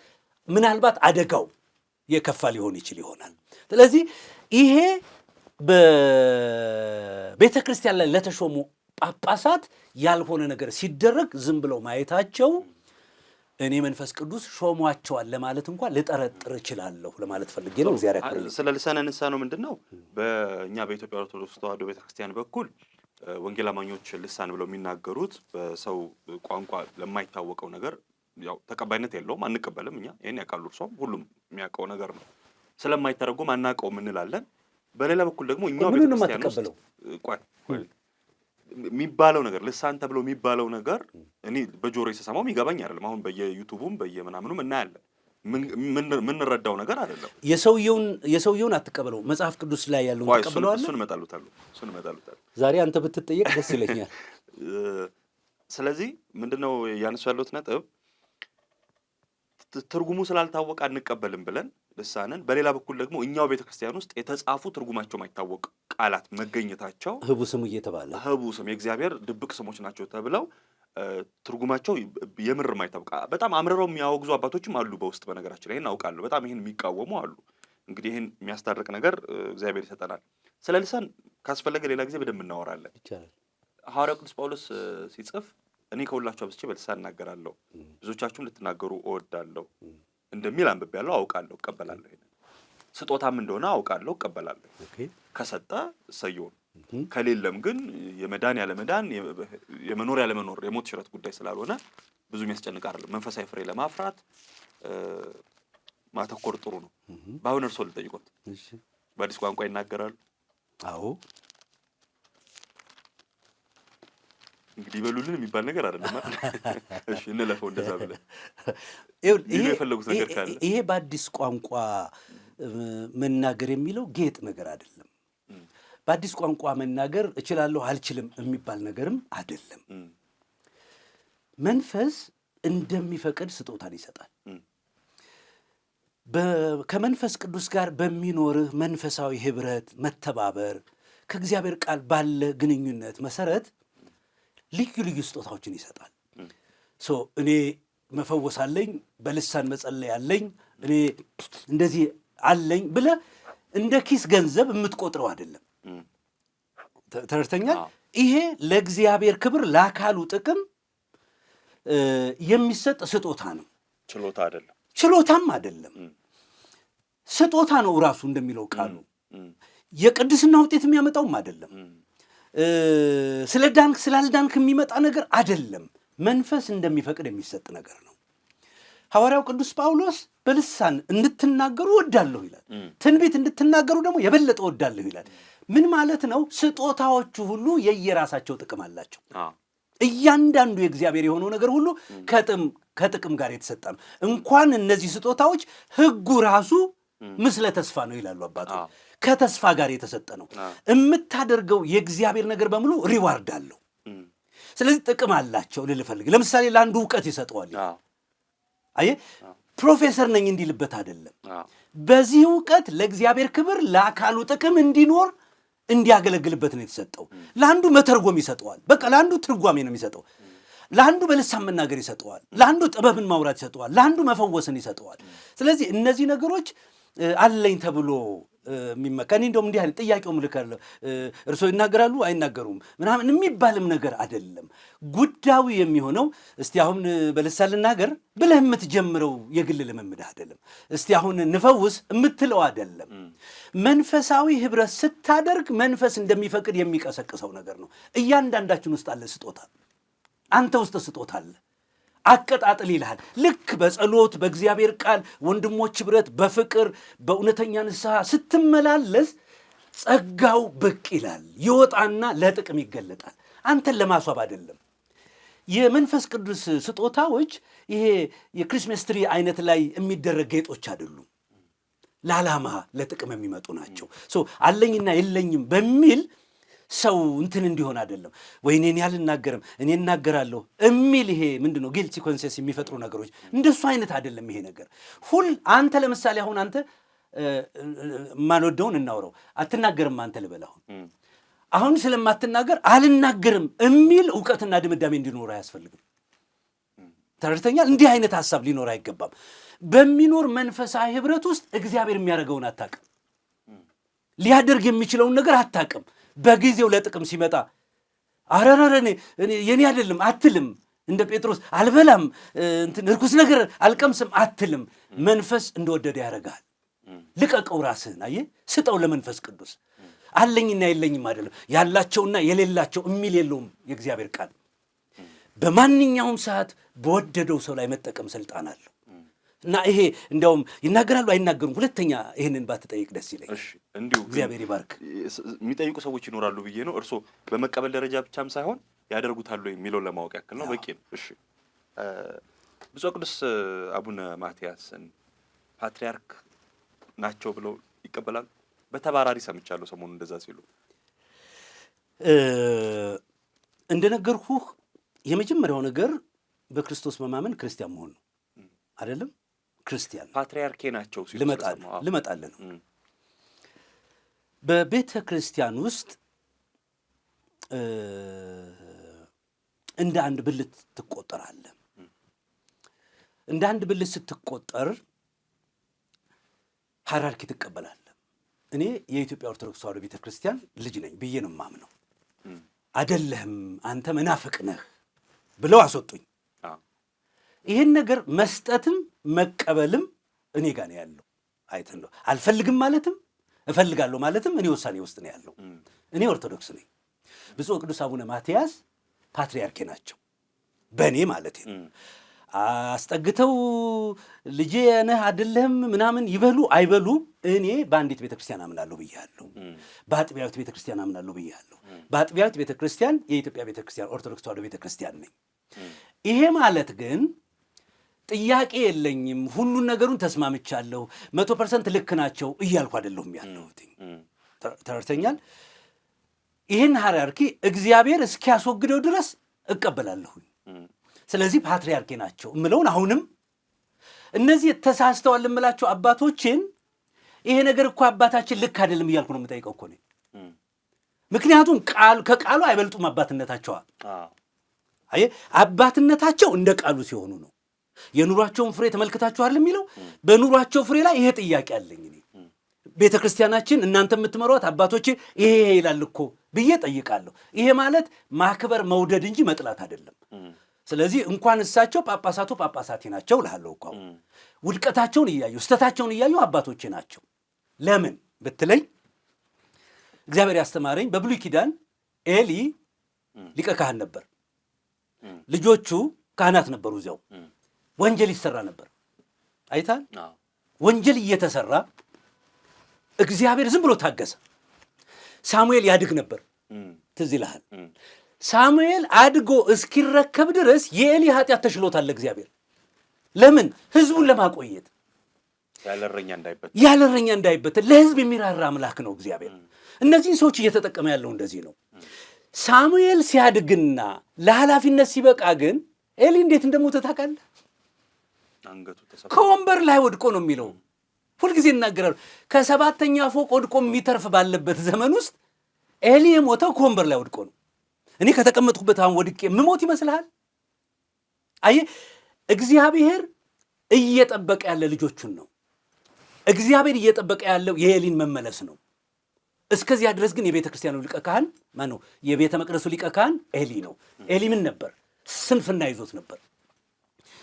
ምናልባት አደጋው የከፋ ሊሆን ይችል ይሆናል። ስለዚህ ይሄ በቤተ ክርስቲያን ላይ ለተሾሙ ጳጳሳት ያልሆነ ነገር ሲደረግ ዝም ብለው ማየታቸው እኔ መንፈስ ቅዱስ ሾሟቸዋል ለማለት እንኳን ልጠረጥር እችላለሁ ለማለት ፈልጌ ነው። እግዚአብሔር ያክብርልኝ። ስለ ልሳነ ንስሐ ነው ምንድነው? በእኛ በኢትዮጵያ ኦርቶዶክስ ተዋሕዶ ቤተክርስቲያን በኩል ወንጌል አማኞች ልሳን ብለው የሚናገሩት በሰው ቋንቋ ለማይታወቀው ነገር ያው ተቀባይነት የለውም፣ አንቀበልም። እኛ ይሄን ያውቃሉ፣ እርሷም ሁሉም የሚያውቀው ነገር ነው። ስለማይተረጎም አናውቀውም እንላለን። በሌላ በኩል ደግሞ እኛው ቤተክርስቲያን ውስጥ ቆይ የሚባለው ነገር ልሳን ተብሎ የሚባለው ነገር እኔ በጆሮ የተሰማው ይገባኝ አይደለም። አሁን በየዩቲዩቡም በየምናምኑም እናያለን። ምንረዳው ነገር አይደለም። የሰውየውን አትቀበለው፣ መጽሐፍ ቅዱስ ላይ ያለውን ተቀበለዋል። እሱን እመጣሉታል። ዛሬ አንተ ብትጠየቅ ደስ ይለኛል። ስለዚህ ምንድነው ያነሱ ያለሁት ነጥብ ትርጉሙ ስላልታወቀ አንቀበልም ብለን ልሳንን፣ በሌላ በኩል ደግሞ እኛው ቤተክርስቲያን ውስጥ የተጻፉ ትርጉማቸው ማይታወቅ ቃላት መገኘታቸው ህቡ ስም እየተባለ ህቡ ስም የእግዚአብሔር ድብቅ ስሞች ናቸው ተብለው ትርጉማቸው የምር ማይታወቅ በጣም አምርረው የሚያወግዙ አባቶችም አሉ በውስጥ። በነገራችን ላይ ይሄን አውቃለሁ። በጣም ይሄን የሚቃወሙ አሉ። እንግዲህ ይሄን የሚያስታርቅ ነገር እግዚአብሔር ይሰጠናል። ስለ ልሳን ካስፈለገ ሌላ ጊዜ በደንብ እናወራለን። ሐዋርያው ቅዱስ ጳውሎስ ሲጽፍ እኔ ከሁላችሁ አብዝቼ በልሳን እናገራለሁ፣ ብዙዎቻችሁም ልትናገሩ እወዳለሁ እንደሚል አንብቤያለሁ፣ አውቃለሁ፣ እቀበላለሁ። ይሄን ስጦታም እንደሆነ አውቃለሁ፣ እቀበላለሁ። ከሰጠ እሰየውን፣ ከሌለም ግን የመዳን ያለመዳን የመኖር ያለመኖር የሞት ሽረት ጉዳይ ስላልሆነ ብዙ የሚያስጨንቅ አይደለም። መንፈሳዊ ፍሬ ለማፍራት ማተኮር ጥሩ ነው። በአሁን እርሶ ልጠይቆት፣ በአዲስ ቋንቋ ይናገራሉ? አዎ። እንግዲህ በሉልን የሚባል ነገር አይደለም። እሺ እንለፈው እንደዛ ብለን ይሄ የፈለጉት ነገር ካለ ይሄ በአዲስ ቋንቋ መናገር የሚለው ጌጥ ነገር አይደለም። በአዲስ ቋንቋ መናገር እችላለሁ አልችልም የሚባል ነገርም አይደለም። መንፈስ እንደሚፈቅድ ስጦታን ይሰጣል። ከመንፈስ ቅዱስ ጋር በሚኖርህ መንፈሳዊ ህብረት፣ መተባበር፣ ከእግዚአብሔር ቃል ባለ ግንኙነት መሰረት ልዩ ልዩ ስጦታዎችን ይሰጣል። እኔ መፈወስ አለኝ፣ በልሳን መጸለይ አለኝ፣ እኔ እንደዚህ አለኝ ብለህ እንደ ኪስ ገንዘብ የምትቆጥረው አይደለም። ተረድተኛል? ይሄ ለእግዚአብሔር ክብር፣ ለአካሉ ጥቅም የሚሰጥ ስጦታ ነው። ችሎታ አይደለም፣ ችሎታም አይደለም፣ ስጦታ ነው ራሱ እንደሚለው ቃሉ። የቅድስና ውጤት የሚያመጣውም አይደለም። ስለ ዳንክ ስላልዳንክ የሚመጣ ነገር አይደለም። መንፈስ እንደሚፈቅድ የሚሰጥ ነገር ነው። ሐዋርያው ቅዱስ ጳውሎስ በልሳን እንድትናገሩ እወዳለሁ ይላል። ትንቢት እንድትናገሩ ደግሞ የበለጠ እወዳለሁ ይላል። ምን ማለት ነው? ስጦታዎቹ ሁሉ የየራሳቸው ጥቅም አላቸው። እያንዳንዱ የእግዚአብሔር የሆነው ነገር ሁሉ ከጥቅም ጋር የተሰጠ ነው። እንኳን እነዚህ ስጦታዎች ሕጉ ራሱ ምስለ ተስፋ ነው ይላሉ አባቶች። ከተስፋ ጋር የተሰጠ ነው። የምታደርገው የእግዚአብሔር ነገር በሙሉ ሪዋርድ አለው። ስለዚህ ጥቅም አላቸው ልልፈልግ። ለምሳሌ ለአንዱ እውቀት ይሰጠዋል። አየ ፕሮፌሰር ነኝ እንዲልበት አይደለም። በዚህ ዕውቀት ለእግዚአብሔር ክብር ለአካሉ ጥቅም እንዲኖር እንዲያገለግልበት ነው የተሰጠው። ለአንዱ መተርጎም ይሰጠዋል። በቃ ለአንዱ ትርጓሜ ነው የሚሰጠው። ለአንዱ በልሳን መናገር ይሰጠዋል። ለአንዱ ጥበብን ማውራት ይሰጠዋል። ለአንዱ መፈወስን ይሰጠዋል። ስለዚህ እነዚህ ነገሮች አለኝ ተብሎ የሚመካ እኔ እንደውም እንዲህ አይነት ጥያቄው ምልካለሁ እርሶ ይናገራሉ አይናገሩም ምናምን የሚባልም ነገር አይደለም። ጉዳዩ የሚሆነው እስቲ አሁን በልሳን ልናገር ብለህ የምትጀምረው የግል ልምምድ አይደለም። እስቲ አሁን እንፈውስ የምትለው አይደለም። መንፈሳዊ ህብረት ስታደርግ መንፈስ እንደሚፈቅድ የሚቀሰቅሰው ነገር ነው። እያንዳንዳችን ውስጥ አለ ስጦታ። አንተ ውስጥ ስጦታ አለ። አቀጣጥል ይልሃል። ልክ በጸሎት በእግዚአብሔር ቃል ወንድሞች ህብረት በፍቅር በእውነተኛ ንስሐ ስትመላለስ ጸጋው ብቅ ይላል፣ ይወጣና ለጥቅም ይገለጣል። አንተን ለማስዋብ አይደለም። የመንፈስ ቅዱስ ስጦታዎች ይሄ የክሪስመስ ትሪ አይነት ላይ የሚደረግ ጌጦች አይደሉም። ለዓላማ ለጥቅም የሚመጡ ናቸው። አለኝና የለኝም በሚል ሰው እንትን እንዲሆን አይደለም። ወይ እኔን ያልናገርም እኔ እናገራለሁ የሚል ይሄ ምንድነው ጊልቲ ኮንሴንስ የሚፈጥሩ ነገሮች እንደሱ አይነት አይደለም። ይሄ ነገር አንተ ለምሳሌ አሁን አንተ ማንወደውን እናውረው አትናገርም አንተ ልበል አሁን ስለማትናገር አልናገርም የሚል ዕውቀትና ድምዳሜ እንዲኖር አያስፈልግም። ተረድተኛል? እንዲህ አይነት ሐሳብ ሊኖር አይገባም። በሚኖር መንፈሳዊ ህብረት ውስጥ እግዚአብሔር የሚያደርገውን አታውቅም። ሊያደርግ የሚችለውን ነገር አታውቅም። በጊዜው ለጥቅም ሲመጣ አረረረኔ የኔ አይደለም አትልም። እንደ ጴጥሮስ አልበላም ርኩስ ነገር አልቀምስም አትልም። መንፈስ እንደወደደ ያደርጋል። ልቀቀው ራስህን። አየህ፣ ስጠው ለመንፈስ ቅዱስ። አለኝና የለኝም አይደለም፣ ያላቸውና የሌላቸው የሚል የለውም። የእግዚአብሔር ቃል በማንኛውም ሰዓት በወደደው ሰው ላይ መጠቀም ስልጣን አለው። እና ይሄ እንዲያውም ይናገራሉ አይናገሩም፣ ሁለተኛ ይህንን ባትጠይቅ ደስ ይለኝ። እንዲሁ እግዚአብሔር ይባርክ። የሚጠይቁ ሰዎች ይኖራሉ ብዬ ነው። እርሶ በመቀበል ደረጃ ብቻም ሳይሆን ያደርጉታሉ የሚለውን ለማወቅ ያክል ነው። በቂ ነው። እሺ፣ ብፁዕ ቅዱስ አቡነ ማትያስን ፓትርያርክ ናቸው ብለው ይቀበላሉ? በተባራሪ ሰምቻለሁ ሰሞኑን እንደዛ ሲሉ። እንደነገርኩህ የመጀመሪያው ነገር በክርስቶስ መማመን ክርስቲያን መሆን ነው አይደለም? ክርስቲያን ፓትርያርኬ ናቸው ሲሉ ልመጣልህ ነው። በቤተ ክርስቲያን ውስጥ እንደ አንድ ብልት ትቆጠራለህ። እንደ አንድ ብልት ስትቆጠር ሃይራርኪ ትቀበላለህ። እኔ የኢትዮጵያ ኦርቶዶክስ ተዋሕዶ ቤተ ክርስቲያን ልጅ ነኝ ብዬ ነው የማምነው። አይደለህም አንተ መናፍቅ ነህ ብለው አስወጡኝ። ይህን ነገር መስጠትም መቀበልም እኔ ጋር ነው ያለው። አይተን ነው አልፈልግም ማለትም እፈልጋለሁ ማለትም እኔ ውሳኔ ውስጥ ነው ያለው። እኔ ኦርቶዶክስ ነኝ። ብፁዕ ቅዱስ አቡነ ማትያስ ፓትርያርኬ ናቸው፣ በእኔ ማለት ነው። አስጠግተው ልጄ ነህ አይደለህም ምናምን ይበሉ አይበሉ፣ እኔ በአንዲት ቤተክርስቲያን አምናለሁ ብያለሁ። በአጥቢያዊት ቤተክርስቲያን አምናለሁ ብያለሁ። በአጥቢያዊት ቤተክርስቲያን የኢትዮጵያ ቤተክርስቲያን ኦርቶዶክስ ተዋሕዶ ቤተክርስቲያን ነኝ። ይሄ ማለት ግን ጥያቄ የለኝም፣ ሁሉን ነገሩን ተስማምቻለሁ፣ 100% ልክ ናቸው እያልኩ አይደለሁም ያለሁት። ተረድተኛል? ይህን ሃይራርኪ እግዚአብሔር እስኪያስወግደው ድረስ እቀበላለሁኝ። ስለዚህ ፓትርያርኬ ናቸው እምለውን አሁንም እነዚህ ተሳስተዋል እምላቸው አባቶችን ይሄ ነገር እኮ አባታችን ልክ አይደለም እያልኩ ነው የምጠይቀው እኮ ነው። ምክንያቱም ከቃሉ አይበልጡም አባትነታቸዋ። አየህ፣ አባትነታቸው እንደ ቃሉ ሲሆኑ ነው። የኑሯቸውን ፍሬ ተመልክታችኋል የሚለው በኑሯቸው ፍሬ ላይ ይሄ ጥያቄ አለኝ እኔ። ቤተ ክርስቲያናችን እናንተ የምትመሯት አባቶቼ ይሄ ይላል እኮ ብዬ ጠይቃለሁ። ይሄ ማለት ማክበር መውደድ እንጂ መጥላት አይደለም። ስለዚህ እንኳን እሳቸው ጳጳሳቴ ናቸው እልሃለሁ እኮ። ውድቀታቸውን እያዩ ስተታቸውን እያዩ አባቶቼ ናቸው። ለምን ብትለኝ እግዚአብሔር ያስተማረኝ በብሉይ ኪዳን ኤሊ ሊቀ ካህን ነበር። ልጆቹ ካህናት ነበሩ። እዚያው ወንጀል ይሰራ ነበር። አይታል? ወንጀል እየተሰራ እግዚአብሔር ዝም ብሎ ታገሰ። ሳሙኤል ያድግ ነበር። ትዝ ይልሃል? ሳሙኤል አድጎ እስኪረከብ ድረስ የኤሊ ኃጢአት ተሽሎታል እግዚአብሔር። ለምን? ህዝቡን ለማቆየት፣ ያለረኛ እንዳይበተን ለህዝብ የሚራራ አምላክ ነው እግዚአብሔር። እነዚህን ሰዎች እየተጠቀመ ያለው እንደዚህ ነው። ሳሙኤል ሲያድግና ለኃላፊነት ሲበቃ ግን ኤሊ እንዴት እንደሞተ ታውቃለህ? ከወንበር ላይ ወድቆ ነው የሚለው። ሁልጊዜ እናገራሉ። ከ7ኛ ፎቅ ወድቆ የሚተርፍ ባለበት ዘመን ውስጥ ኤሊ የሞተው ከወንበር ላይ ወድቆ ነው። እኔ ከተቀመጥኩበት አሁን ወድቄ የምሞት ይመስልሃል? አየህ፣ እግዚአብሔር እየጠበቀ ያለ ልጆቹን ነው። እግዚአብሔር እየጠበቀ ያለው የኤሊን መመለስ ነው። እስከዚያ ድረስ ግን የቤተ ክርስቲያኑ ሊቀ ካህን ማን ነው? የቤተ መቅደሱ ሊቀ ካህን ኤሊ ነው። ኤሊ ምን ነበር? ስንፍና ይዞት ነበር።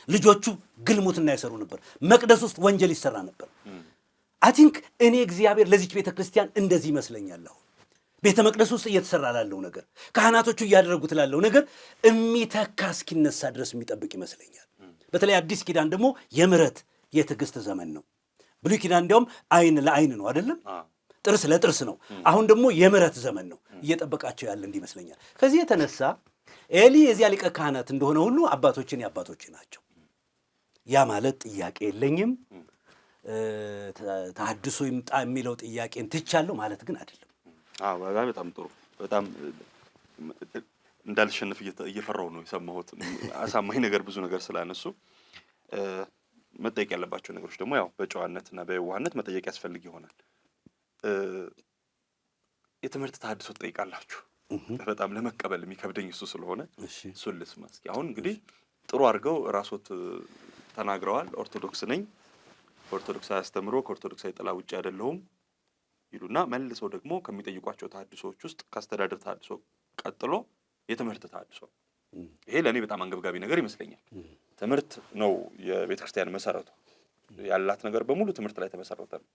ልጆቹ ግልሙትና ይሰሩ ነበር። መቅደስ ውስጥ ወንጀል ይሰራ ነበር። አይ ቲንክ እኔ እግዚአብሔር ለዚች ቤተ ክርስቲያን እንደዚህ ይመስለኛል። አሁን ቤተ መቅደስ ውስጥ እየተሰራ ላለው ነገር፣ ካህናቶቹ እያደረጉት ላለው ነገር የሚተካ እስኪነሳ ድረስ የሚጠብቅ ይመስለኛል። በተለይ አዲስ ኪዳን ደግሞ የምሕረት የትዕግስት ዘመን ነው። ብሉይ ኪዳን እንዲያውም አይን ለአይን ነው አይደለም፣ ጥርስ ለጥርስ ነው። አሁን ደግሞ የምሕረት ዘመን ነው። እየጠበቃቸው ያለ እንዲህ ይመስለኛል። ከዚህ የተነሳ ኤሊ የዚያ ሊቀ ካህናት እንደሆነ ሁሉ አባቶችን የአባቶች ናቸው። ያ ማለት ጥያቄ የለኝም ተሐድሶ ይምጣ የሚለው ጥያቄን ትቻለሁ ማለት ግን አይደለም። በጣም ጥሩ። በጣም እንዳልሸነፍ እየፈራው ነው የሰማሁት። አሳማኝ ነገር ብዙ ነገር ስላነሱ መጠየቅ ያለባቸው ነገሮች ደግሞ ያው በጨዋነትና በየዋህነት መጠየቅ ያስፈልግ ይሆናል። የትምህርት ተሐድሶ ትጠይቃላችሁ። በጣም ለመቀበል የሚከብደኝ እሱ ስለሆነ እሱን ልስማ እስኪ። አሁን እንግዲህ ጥሩ አድርገው ራስዎት ተናግረዋል። ኦርቶዶክስ ነኝ፣ ኦርቶዶክሳዊ አስተምሮ ከኦርቶዶክሳዊ ጥላ ውጭ አይደለሁም ይሉና መልሰው ደግሞ ከሚጠይቋቸው ተሐድሶዎች ውስጥ ከአስተዳደር ተሐድሶ ቀጥሎ የትምህርት ተሐድሶ። ይሄ ለእኔ በጣም አንገብጋቢ ነገር ይመስለኛል። ትምህርት ነው የቤተ ክርስቲያን መሰረቷ። ያላት ነገር በሙሉ ትምህርት ላይ ተመሰረተ ነው።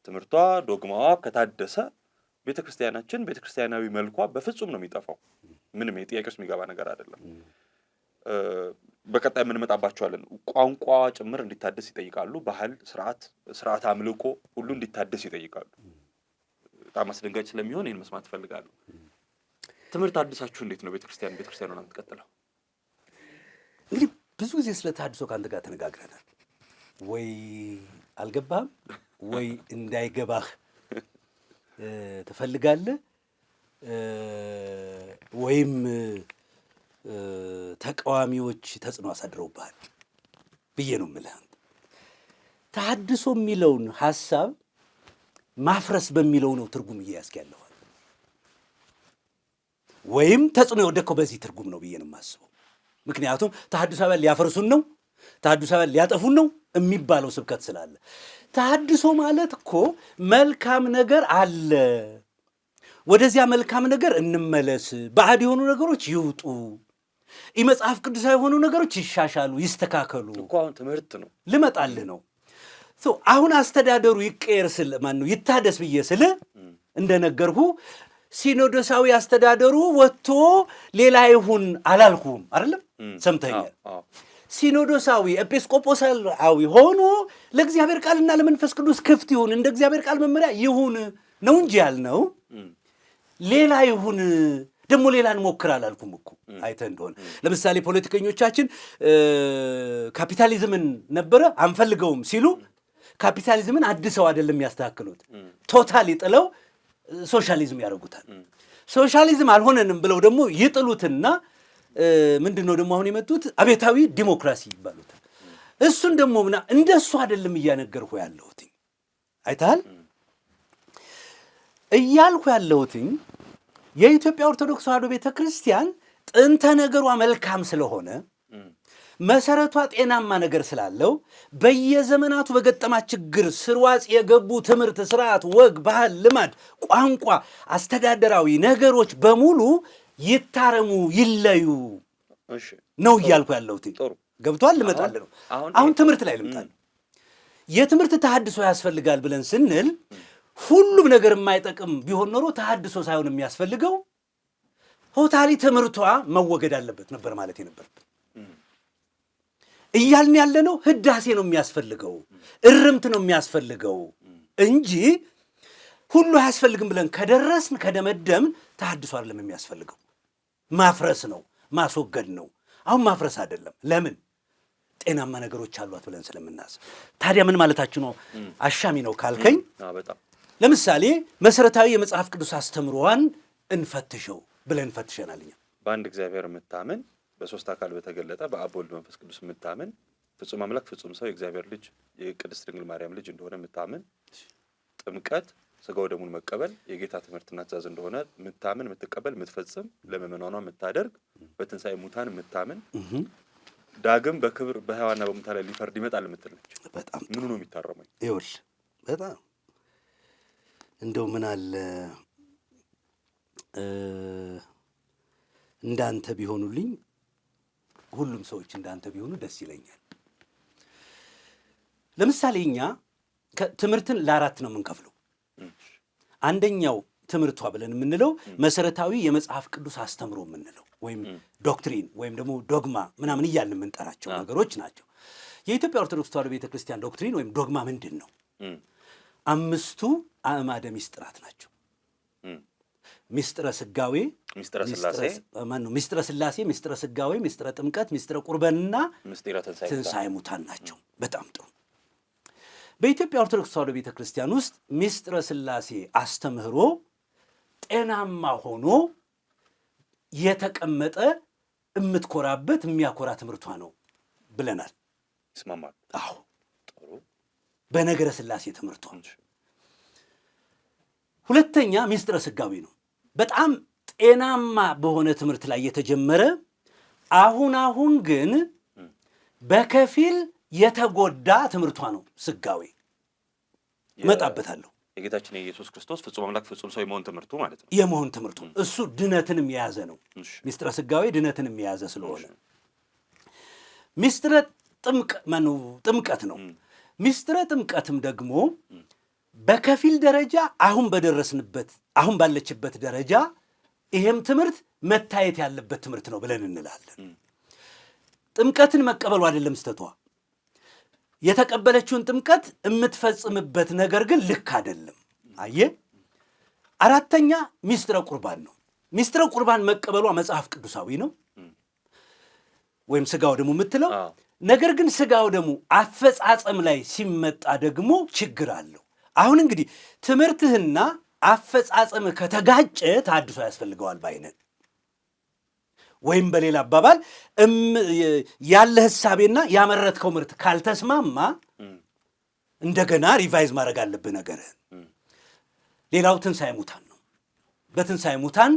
ትምህርቷ ዶግማዋ ከታደሰ ቤተ ክርስቲያናችን ቤተ ክርስቲያናዊ መልኳ በፍጹም ነው የሚጠፋው። ምንም የጥያቄ ውስጥ የሚገባ ነገር አይደለም። በቀጣይ የምንመጣባቸዋለን። ቋንቋ ጭምር እንዲታደስ ይጠይቃሉ። ባህል፣ ስርዓት አምልኮ ሁሉ እንዲታደስ ይጠይቃሉ። በጣም አስደንጋጭ ስለሚሆን ይህን መስማት እፈልጋለሁ። ትምህርት አድሳችሁ እንዴት ነው ቤተክርስቲያን ሆና የምትቀጥለው? እንግዲህ ብዙ ጊዜ ስለ ተሐድሶ ከአንተ ጋር ተነጋግረናል። ወይ አልገባህም ወይ እንዳይገባህ ትፈልጋለህ ወይም ተቃዋሚዎች ተጽዕኖ አሳድረውብሃል ብዬ ነው የምልህ። ተሐድሶ የሚለውን ሐሳብ ማፍረስ በሚለው ነው ትርጉም እየያዝክ ያለዋል፣ ወይም ተጽዕኖ የወደቅከው በዚህ ትርጉም ነው ብዬ ነው የማስበው። ምክንያቱም ተሐድሶአውያን ሊያፈርሱን ነው፣ ተሐድሶአውያን ሊያጠፉን ነው የሚባለው ስብከት ስላለ። ተሐድሶ ማለት እኮ መልካም ነገር አለ፣ ወደዚያ መልካም ነገር እንመለስ፣ ባዕድ የሆኑ ነገሮች ይውጡ፣ መጽሐፍ ቅዱሳዊ የሆኑ ነገሮች ይሻሻሉ፣ ይስተካከሉ እኮ አሁን ትምህርት ነው። ልመጣልህ ነው። አሁን አስተዳደሩ ይቀየር ስል ማነው ይታደስ ብዬ ስል እንደነገርሁ ሲኖዶሳዊ አስተዳደሩ ወጥቶ ሌላ ይሁን አላልኩም አይደለም፣ ሰምተኛል። ሲኖዶሳዊ ኤጲስቆጶሳዊ ሆኖ ለእግዚአብሔር ቃልና ለመንፈስ ቅዱስ ክፍት ይሁን፣ እንደ እግዚአብሔር ቃል መመሪያ ይሁን ነው እንጂ ያልነው ሌላ ይሁን ደግሞ ሌላ እንሞክር አላልኩም እኮ። አይተህ እንደሆነ ለምሳሌ ፖለቲከኞቻችን ካፒታሊዝምን ነበረ አንፈልገውም ሲሉ ካፒታሊዝምን አድሰው አይደለም ያስተካክሉት፣ ቶታሊ ጥለው ሶሻሊዝም ያደርጉታል። ሶሻሊዝም አልሆነንም ብለው ደግሞ ይጥሉትና ምንድነው ደግሞ አሁን የመጡት አቤታዊ ዲሞክራሲ ይባሉታል። እሱን ደግሞ እንደሱ አይደለም እያነገርኩ ያለሁት። አይተሃል እያልኩ ያለሁት የኢትዮጵያ ኦርቶዶክስ ተዋሕዶ ቤተ ክርስቲያን ጥንተ ነገሯ መልካም ስለሆነ መሰረቷ ጤናማ ነገር ስላለው በየዘመናቱ በገጠማት ችግር ስርዋጽ የገቡ ትምህርት፣ ስርዓት፣ ወግ፣ ባህል፣ ልማድ፣ ቋንቋ፣ አስተዳደራዊ ነገሮች በሙሉ ይታረሙ፣ ይለዩ ነው እያልኩ ያለሁት። ገብቷል? ልመጣልህ ነው። አሁን ትምህርት ላይ ልምጣልህ። የትምህርት ተሐድሶ ያስፈልጋል ብለን ስንል ሁሉም ነገር የማይጠቅም ቢሆን ኖሮ ተሐድሶ ሳይሆን የሚያስፈልገው ቶታሊ ትምህርቷ መወገድ አለበት ነበር ማለት የነበረበት። እያልን ያለነው ህዳሴ ነው የሚያስፈልገው፣ እርምት ነው የሚያስፈልገው እንጂ ሁሉ አያስፈልግም ብለን ከደረስን ከደመደምን ተሐድሶ አይደለም የሚያስፈልገው፣ ማፍረስ ነው፣ ማስወገድ ነው። አሁን ማፍረስ አይደለም። ለምን? ጤናማ ነገሮች አሏት ብለን ስለምናስብ። ታዲያ ምን ማለታችሁ ነው? አሻሚ ነው ካልከኝ ለምሳሌ መሰረታዊ የመጽሐፍ ቅዱስ አስተምሮዋን እንፈትሸው ብለን እንፈትሸናል። እኛ በአንድ እግዚአብሔር የምታምን በሶስት አካል በተገለጠ በአብ ወልድ መንፈስ ቅዱስ የምታምን ፍጹም አምላክ ፍጹም ሰው የእግዚአብሔር ልጅ የቅድስት ድንግል ማርያም ልጅ እንደሆነ የምታምን ጥምቀት ስጋው ደሙን መቀበል የጌታ ትምህርትና ትእዛዝ እንደሆነ የምታምን የምትቀበል የምትፈጽም ለምእመናኗ የምታደርግ በትንሣኤ ሙታን የምታምን ዳግም በክብር በሕያዋንና በሙታን ላይ ሊፈርድ ይመጣል የምትል ነች። በጣም ምኑ ነው የሚታረመኝ? ይኸውልህ በጣም እንደው ምን አለ እንዳንተ ቢሆኑልኝ፣ ሁሉም ሰዎች እንዳንተ ቢሆኑ ደስ ይለኛል። ለምሳሌ እኛ ትምህርትን ለአራት ነው የምንከፍለው። አንደኛው ትምህርቷ ብለን የምንለው መሰረታዊ የመጽሐፍ ቅዱስ አስተምሮ የምንለው ወይም ዶክትሪን ወይም ደግሞ ዶግማ ምናምን እያልን የምንጠራቸው ነገሮች ናቸው። የኢትዮጵያ ኦርቶዶክስ ተዋሕዶ ቤተክርስቲያን ዶክትሪን ወይም ዶግማ ምንድን ነው? 5 አዕማደ ሚስጥራት ናቸው። ሚስጥረ ስጋዌ፣ ሚስጥረ ስላሴ፣ ሚስጥረ ስጋዌ፣ ሚስጥረ ጥምቀት፣ ሚስጥረ ቁርባንና ትንሣኤ ሙታን ናቸው። በጣም ጥሩ። በኢትዮጵያ ኦርቶዶክስ ተዋሕዶ ቤተክርስቲያን ውስጥ ሚስጥረ ስላሴ አስተምህሮ ጤናማ ሆኖ የተቀመጠ የምትኮራበት የሚያኮራ ትምህርቷ ነው ብለናል። ይስማማል? አዎ። ጥሩ። በነገረ ስላሴ ትምህርቷ። ሁለተኛ ሚስጥረ ስጋዌ ነው። በጣም ጤናማ በሆነ ትምህርት ላይ የተጀመረ አሁን ግን በከፊል የተጎዳ ትምህርቷ ነው ስጋዌ። እመጣበታለሁ። የጌታችን የኢየሱስ ክርስቶስ ፍጹም አምላክ ፍጹም ሰው የመሆን ትምህርቱ ማለት ነው። የመሆን ትምህርቱ እሱ ድነትንም የያዘ ነው። ሚስጥረ ስጋዌ ድነትንም የያዘ ስለሆነ ሚስጥረ ጥምቀት ነው። ሚስጥረ ጥምቀትም ደግሞ በከፊል ደረጃ አሁን ባለችበት ደረጃ ይሄም ትምህርት መታየት ያለበት ትምህርት ነው ብለን እንላለን። ጥምቀትን መቀበሉ አይደለም ስተቷ። የተቀበለችውን ጥምቀት የምትፈጽምበት ነገር ግን ልክ አይደለም። አየ። አራተኛ ሚስጥረ ቁርባን ነው። ሚስጥረ ቁርባን መቀበሏ መጽሐፍ ቅዱሳዊ ነው ወይም ስጋው ደግሞ የምትለው ነገር ግን ስጋው ደግሞ አፈጻጸም ላይ ሲመጣ ደግሞ ችግር አለው። አሁን እንግዲህ ትምህርትህና አፈጻጸም ከተጋጨ ተሐድሶ ያስፈልገዋል ባይነን። ወይም በሌላ አባባል ያለ ሐሳቤና ያመረትከው ምርት ካልተስማማ እንደገና ሪቫይዝ ማድረግ አለብህ ነገርህን። ሌላው ትንሣኤ ሙታን ነው። በትንሣኤ ሙታን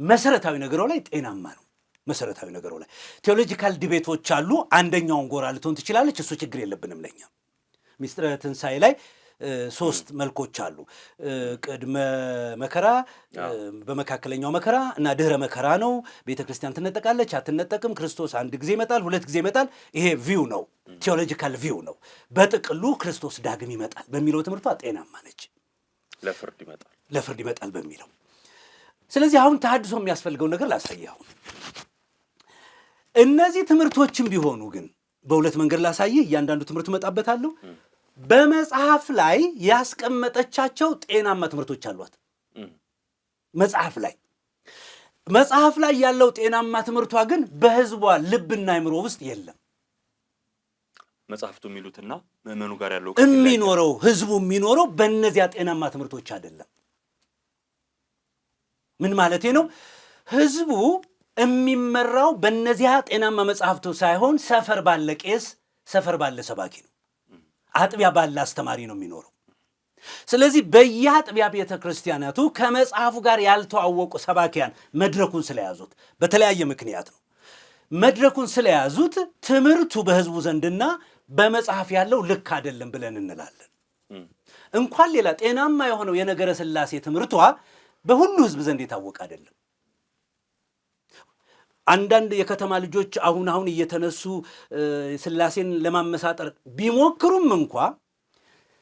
መሰረታዊ ነገሩ ላይ ጤናማ ነው። መሰረታዊ ነገሩ ላይ ቴዎሎጂካል ዲቤቶች አሉ። አንደኛውን ጎራ ልትሆን ትችላለች። እሱ ችግር የለብንም ለኛ። ሚስጥረ ትንሣኤ ላይ 3 መልኮች አሉ። ቅድመ መከራ፣ በመካከለኛው መከራ እና ድህረ መከራ ነው። ቤተ ክርስቲያን ትነጠቃለች አትነጠቅም፣ ክርስቶስ አንድ ጊዜ ይመጣል፣ 2 ጊዜ ይመጣል። ይሄ ቪው ነው፣ ቴዎሎጂካል ቪው ነው። በጥቅሉ ክርስቶስ ዳግም ይመጣል በሚለው ትምህርቷ ጤናማ ነች። ለፍርድ ይመጣል በሚለው። ስለዚህ አሁን ተሐድሶ የሚያስፈልገው ነገር ላሳይህ። አሁን እነዚህ ትምህርቶችም ቢሆኑ ግን በሁለት መንገድ ላሳይህ። እያንዳንዱ ትምህርት እመጣበታለሁ። በመጽሐፍ ላይ ያስቀመጠቻቸው ጤናማ ትምህርቶች አሏት። መጽሐፍ ላይ ያለው ጤናማ ትምህርቷ ግን በሕዝቧ ልብና አእምሮ ውስጥ የለም። መጽሐፍቱ የሚሉትና ምዕመኑ ጋር ያለው የሚኖረው ሕዝቡ የሚኖረው በእነዚያ ጤናማ ትምህርቶች አይደለም። ምን ማለቴ ነው? ሕዝቡ የሚመራው በእነዚያ ጤናማ መጽሐፍቱ ሳይሆን ሰፈር ባለ ቄስ፣ ሰፈር ባለ ሰባኪ ነው። አጥቢያ ባለ አስተማሪ ነው የሚኖረው። ስለዚህ በየአጥቢያ ቤተ ክርስቲያናቱ ከመጽሐፉ ጋር ያልተዋወቁ ሰባኪያን መድረኩን ስለያዙት በተለያየ ምክንያት ነው። መድረኩን ስለያዙት ትምህርቱ በሕዝቡ ዘንድና በመጽሐፍ ያለው ልክ አይደለም ብለን እንላለን። እንኳን ሌላ ጤናማ የሆነው የነገረ ሥላሴ ትምህርቷ በሁሉ ሕዝብ ዘንድ የታወቀ አይደለም። አንዳንድ የከተማ ልጆች አሁን እየተነሱ ሥላሴን ለማመሳጠር ቢሞክሩም እንኳ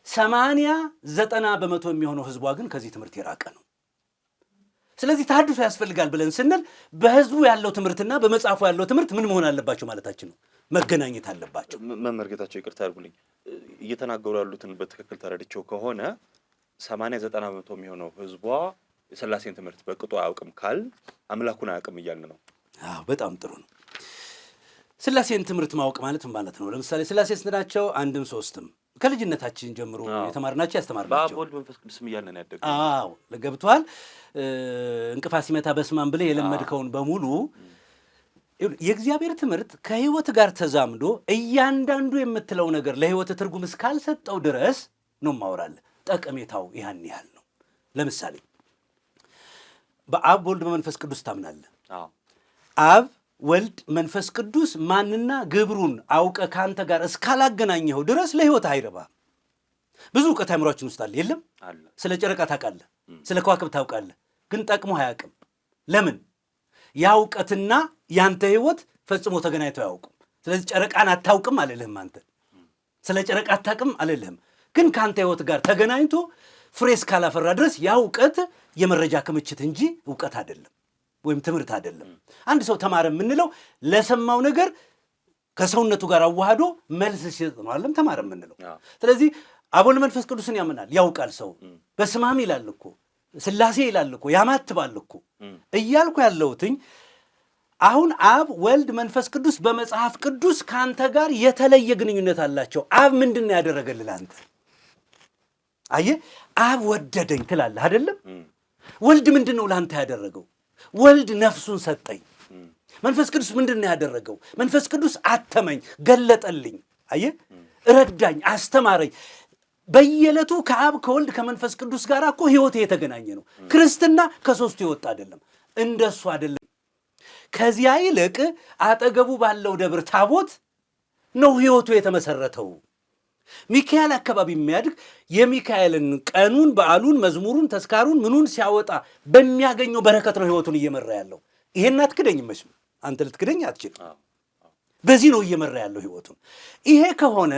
80-90 በመቶ የሚሆነው ሕዝቧ ግን ከዚህ ትምህርት የራቀ ነው። ስለዚህ ተሐድሶ ያስፈልጋል ብለን ስንል በሕዝቡ ያለው ትምህርትና በመጽሐፉ ያለው ትምህርት ምን መሆን አለባቸው ማለታችን ነው። መገናኘት አለባቸው። መምህር ጌታቸው ይቅርታ ያድርጉልኝ፣ እየተናገሩ ያሉትን በትክክል ተረድቼው ከሆነ 80-90 በመቶ የሚሆነው ሕዝቧ የሥላሴን ትምህርት በቅጡ አያውቅም ካል አምላኩን አያውቅም እያልን ነው። በጣም ጥሩ ነው። ሥላሴን ትምህርት ማወቅ ማለት ነው። ለምሳሌ ሥላሴ ስንት ናቸው? አንድም ሶስትም ከልጅነታችን ጀምሮ የተማርናቸው ያስተማርናቸው። በወልድ መንፈስ ቅዱስም እያልን ያደግ። ገብቶሃል? እንቅፋት ሲመታ በስማም ብለህ የለመድከውን በሙሉ የእግዚአብሔር ትምህርት ከህይወት ጋር ተዛምዶ እያንዳንዱ የምትለው ነገር ለህይወት ትርጉም እስካልሰጠው ድረስ ነው ማወራለህ። ጠቀሜታው ያን ያህል ነው። ለምሳሌ በአብ ወልድ በመንፈስ ቅዱስ ታምናለህ። አብ ወልድ መንፈስ ቅዱስ ማንና ግብሩን አውቀ ካንተ ጋር እስካላገናኘው ድረስ ለህይወት አይረባም። ብዙ እውቀት አእምሯችን ውስጥ አለ የለም? ስለ ጨረቃ ታውቃለህ፣ ስለ ከዋክብት ታውቃለህ፣ ግን ጠቅሞ አያውቅም። ለምን? ያ እውቀትና ያንተ ህይወት ፈጽሞ ተገናኝተው አያውቁም። ስለዚህ ጨረቃን አታውቅም አልልህም። አንተ ስለ ጨረቃ አታውቅም አልልህም። ግን ከአንተ ህይወት ጋር ተገናኝቶ ፍሬ እስካላፈራ ድረስ ያ እውቀት የመረጃ ክምችት እንጂ እውቀት አይደለም፣ ወይም ትምህርት አይደለም። አንድ ሰው ተማረ የምንለው ለሰማው ነገር ከሰውነቱ ጋር አዋህዶ መልስ ሲሰጥ ነው አይደለም ተማረ የምንለው። ስለዚህ አብ ወልድ መንፈስ ቅዱስን ያምናል፣ ያውቃል። ሰው በስማም ይላል እኮ፣ ስላሴ ይላል እኮ፣ ያማትባል እኮ እያልኩ ያለሁትኝ አሁን አብ ወልድ መንፈስ ቅዱስ በመጽሐፍ ቅዱስ ከአንተ ጋር የተለየ ግንኙነት አላቸው። አብ ምንድን ነው ያደረገልህ አንተ? አየህ፣ አብ ወደደኝ ትላለህ አይደለም? ወልድ ምንድን ነው ለአንተ ያደረገው? ወልድ ነፍሱን ሰጠኝ። መንፈስ ቅዱስ ምንድን ነው ያደረገው? መንፈስ ቅዱስ አተመኝ፣ ገለጠልኝ። አየህ፣ ረዳኝ፣ አስተማረኝ። በየዕለቱ ከአብ ከወልድ ከመንፈስ ቅዱስ ጋር እኮ ህይወት የተገናኘ ነው። ክርስትና ከሶስቱ ይወጣ አይደለም፣ እንደሱ አይደለም። ከዚያ ይልቅ አጠገቡ ባለው ደብር ታቦት ነው ህይወቱ የተመሰረተው። ሚካኤል አካባቢ የሚያድግ የሚካኤልን ቀኑን፣ በዓሉን፣ መዝሙሩን፣ ተስካሩን ምኑን ሲያወጣ በሚያገኘው በረከት ነው ህይወቱን እየመራ ያለው። ይሄን አትክደኝ፣ መስም አንተ ልትክደኝ አትችልም። በዚህ ነው እየመራ ያለው ህይወቱን። ይሄ ከሆነ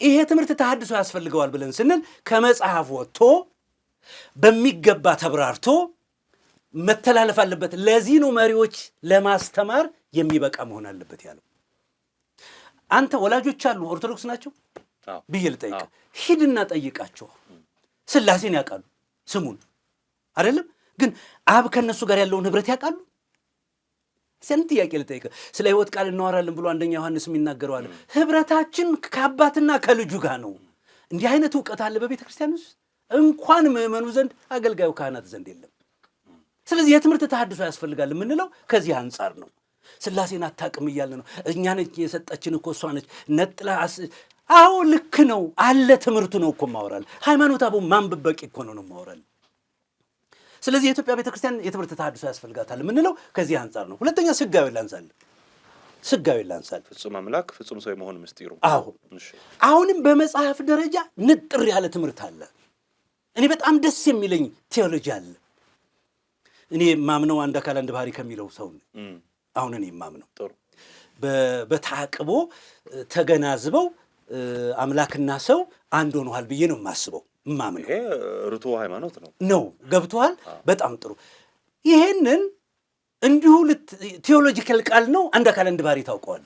ይሄ ትምህርት ተሐድሶ ያስፈልገዋል ብለን ስንል ከመጽሐፍ ወጥቶ በሚገባ ተብራርቶ መተላለፍ አለበት። ለዚህ ነው መሪዎች ለማስተማር የሚበቃ መሆን አለበት ያለው። አንተ ወላጆች አሉ ኦርቶዶክስ ናቸው ብዬ ልጠይቅ፣ ሂድና ጠይቃቸው። ስላሴን ያውቃሉ ስሙን አይደለም፣ ግን አብ ከነሱ ጋር ያለውን ህብረት ያውቃሉ? ስንት ጥያቄ ልጠይቅ። ስለ ህይወት ቃል እናወራለን ብሎ አንደኛ ዮሐንስ የሚናገረው ህብረታችን ከአባትና ከልጁ ጋር ነው። እንዲህ አይነት እውቀት አለ በቤተ ክርስቲያን ውስጥ እንኳን ምዕመኑ ዘንድ አገልጋዩ ካህናት ዘንድ የለም። ስለዚህ የትምህርት ተሐድሶ ያስፈልጋል የምንለው ከዚህ አንጻር ነው። ስላሴን አታውቅም እያለ ነው። እኛ ነች የሰጠችን እኮ እሷ ነች ነጥላ። አዎ ልክ ነው አለ ትምህርቱ ነው እኮ ማወራል። ሃይማኖት አቦ ማንበብ በቂ እኮ ነው ማወራል። ስለዚህ የኢትዮጵያ ቤተክርስቲያን የትምህርት ተሐድሶ ያስፈልጋታል የምንለው ከዚህ አንጻር ነው። ሁለተኛ ስጋዊ ላንሳል። ፍጹም አምላክ ፍጹም ሰው የመሆን ምስጢሩ። አሁንም በመጽሐፍ ደረጃ ንጥር ያለ ትምህርት አለ። እኔ በጣም ደስ የሚለኝ ቴዎሎጂ አለ። እኔ ማምነው አንድ አካል አንድ ባህሪ ከሚለው ሰው አሁን እኔ ማምነው በታቅቦ ተገናዝበው አምላክና ሰው አንድ ሆነዋል ብዬ ነው የማስበው። ማምነው ይሄ ርቱ ሃይማኖት ነው። ገብቶሃል? በጣም ጥሩ። ይሄንን እንዲሁ ቴዎሎጂካል ቃል ነው። አንድ አካል አንድ ባህሪ ታውቀዋል።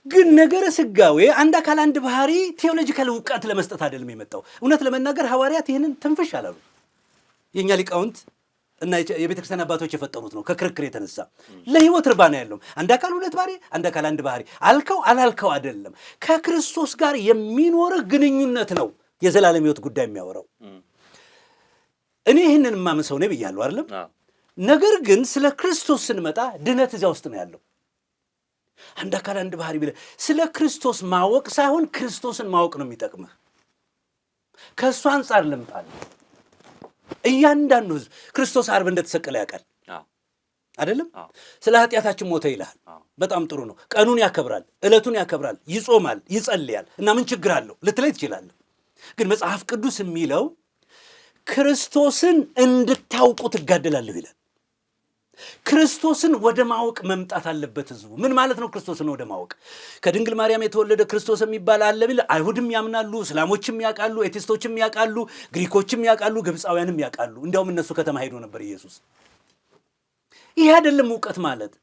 ግን ነገረ ስጋዌ አንድ አካል አንድ ባህሪ ቴዎሎጂካል እውቀት ለመስጠት አይደለም የመጣው። እውነት ለመናገር ሐዋርያት ይሄንን ትንፍሽ አላሉ። የኛ ሊቃውንት እና የቤተክርስቲያን አባቶች የፈጠሩት ነው። ከክርክር የተነሳ ለህይወት ርባና ያለው አንድ አካል ሁለት ባህሪ፣ አንድ አካል አንድ ባህሪ አልከው አላልከው አይደለም። ከክርስቶስ ጋር የሚኖርህ ግንኙነት ነው የዘላለም ህይወት ጉዳይ የሚያወራው። እኔ ይህንን የማምን ሰው ነኝ ብያለሁ አይደለም። ነገር ግን ስለ ክርስቶስ ስንመጣ ድነት እዚያ ውስጥ ነው ያለው። አንድ አካል አንድ ባህሪ ብለህ ስለ ክርስቶስ ማወቅ ሳይሆን ክርስቶስን ማወቅ ነው የሚጠቅምህ። ከእሱ አንጻር ልምጣል። እያንዳንዱ ህዝብ ክርስቶስ ዓርብ እንደተሰቀለ ያውቃል አይደለም? ስለ ኃጢአታችን ሞተ ይልሃል። በጣም ጥሩ ነው። ቀኑን ያከብራል፣ ዕለቱን ያከብራል፣ ይጾማል፣ ይጸልያል እና ምን ችግር አለው ልትለይ ትችላለህ። ግን መጽሐፍ ቅዱስ የሚለው ክርስቶስን እንድታውቁ ትጋደላለሁ ይላል። ክርስቶስን ወደ ማወቅ መምጣት አለበት ህዝቡ። ምን ማለት ነው ክርስቶስን ወደ ማወቅ? ከድንግል ማርያም የተወለደ ክርስቶስ የሚባል አለ ቢል አይሁድም ያምናሉ፣ እስላሞችም ያውቃሉ፣ ኤቲስቶችም ያውቃሉ፣ ግሪኮችም ያውቃሉ፣ ግብፃውያንም ያውቃሉ። እንዲያውም እነሱ ከተማ ሄዶ ነበር ኢየሱስ። ይሄ አይደለም እውቀት ማለት።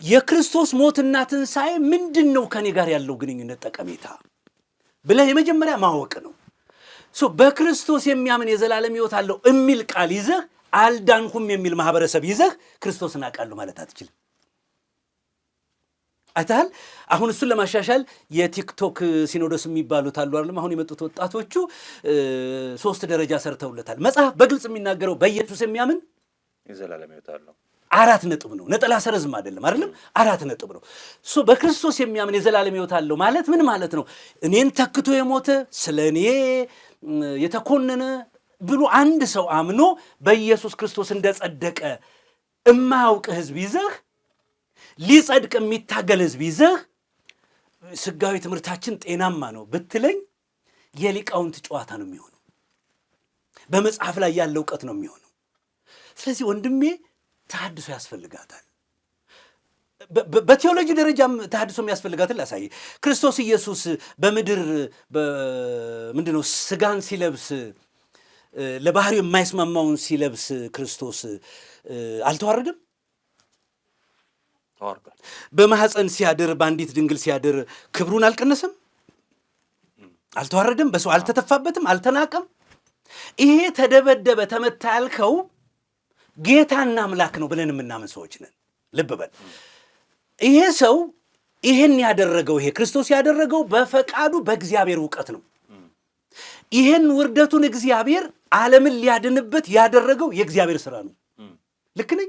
የክርስቶስ ሞትና ትንሣኤ ምንድን ነው ከኔ ጋር ያለው ግንኙነት ጠቀሜታ ብለህ የመጀመሪያ ማወቅ ነው። በክርስቶስ የሚያምን የዘላለም ህይወት አለው የሚል ቃል ይዘህ አልዳንኩም የሚል ማህበረሰብ ይዘህ ክርስቶስን አውቃለሁ ማለት አትችልም። አይተሃል? አሁን እሱን ለማሻሻል የቲክቶክ ሲኖዶስ የሚባሉት አሉ አይደለም? አሁን የመጡት ወጣቶቹ 3 ደረጃ ሰርተውለታል። መጽሐፍ በግልጽ የሚናገረው በኢየሱስ የሚያምን የዘላለም ህይወት አለው። 4 ነጥብ ነው። ነጠላ ሰረዝም አይደለም 4 ነጥብ ነው። በክርስቶስ የሚያምን የዘላለም ሕይወት አለው ማለት ምን ማለት ነው? እኔን ተክቶ የሞተ ስለ እኔ የተኮነነ ብሎ አንድ ሰው አምኖ በኢየሱስ ክርስቶስ እንደጸደቀ እማያውቅ ሕዝብ ይዘህ ሊጸድቅ የሚታገል ሕዝብ ይዘህ ስጋዊ ትምህርታችን ጤናማ ነው ብትለኝ የሊቃውንት ጨዋታ ነው የሚሆነው። በመጽሐፍ ላይ ያለ እውቀት ነው የሚሆነው። ስለዚህ ወንድሜ ተሐድሶ ያስፈልጋታል። በቴዎሎጂ ደረጃም ተሐድሶ የሚያስፈልጋትን ላሳይ። ክርስቶስ ኢየሱስ በምድር ምንድነው ስጋን ሲለብስ ለባህሪው የማይስማማውን ሲለብስ ክርስቶስ አልተዋረደም? ተዋርዷል። በማህፀን ሲያድር በአንዲት ድንግል ሲያድር ክብሩን አልቀነሰም? አልተዋረደም? በሰው አልተተፋበትም? አልተናቀም? ይሄ ተደበደበ ተመታ ያልከው ጌታና አምላክ ነው ብለን የምናምን ሰዎች ነን። ልብ በል። ይሄ ሰው ይሄን ያደረገው ይሄ ክርስቶስ ያደረገው በፈቃዱ በእግዚአብሔር እውቀት ነው። ይሄን ውርደቱን እግዚአብሔር ዓለምን ሊያድንበት ያደረገው የእግዚአብሔር ሥራ ነው። ልክ ነኝ?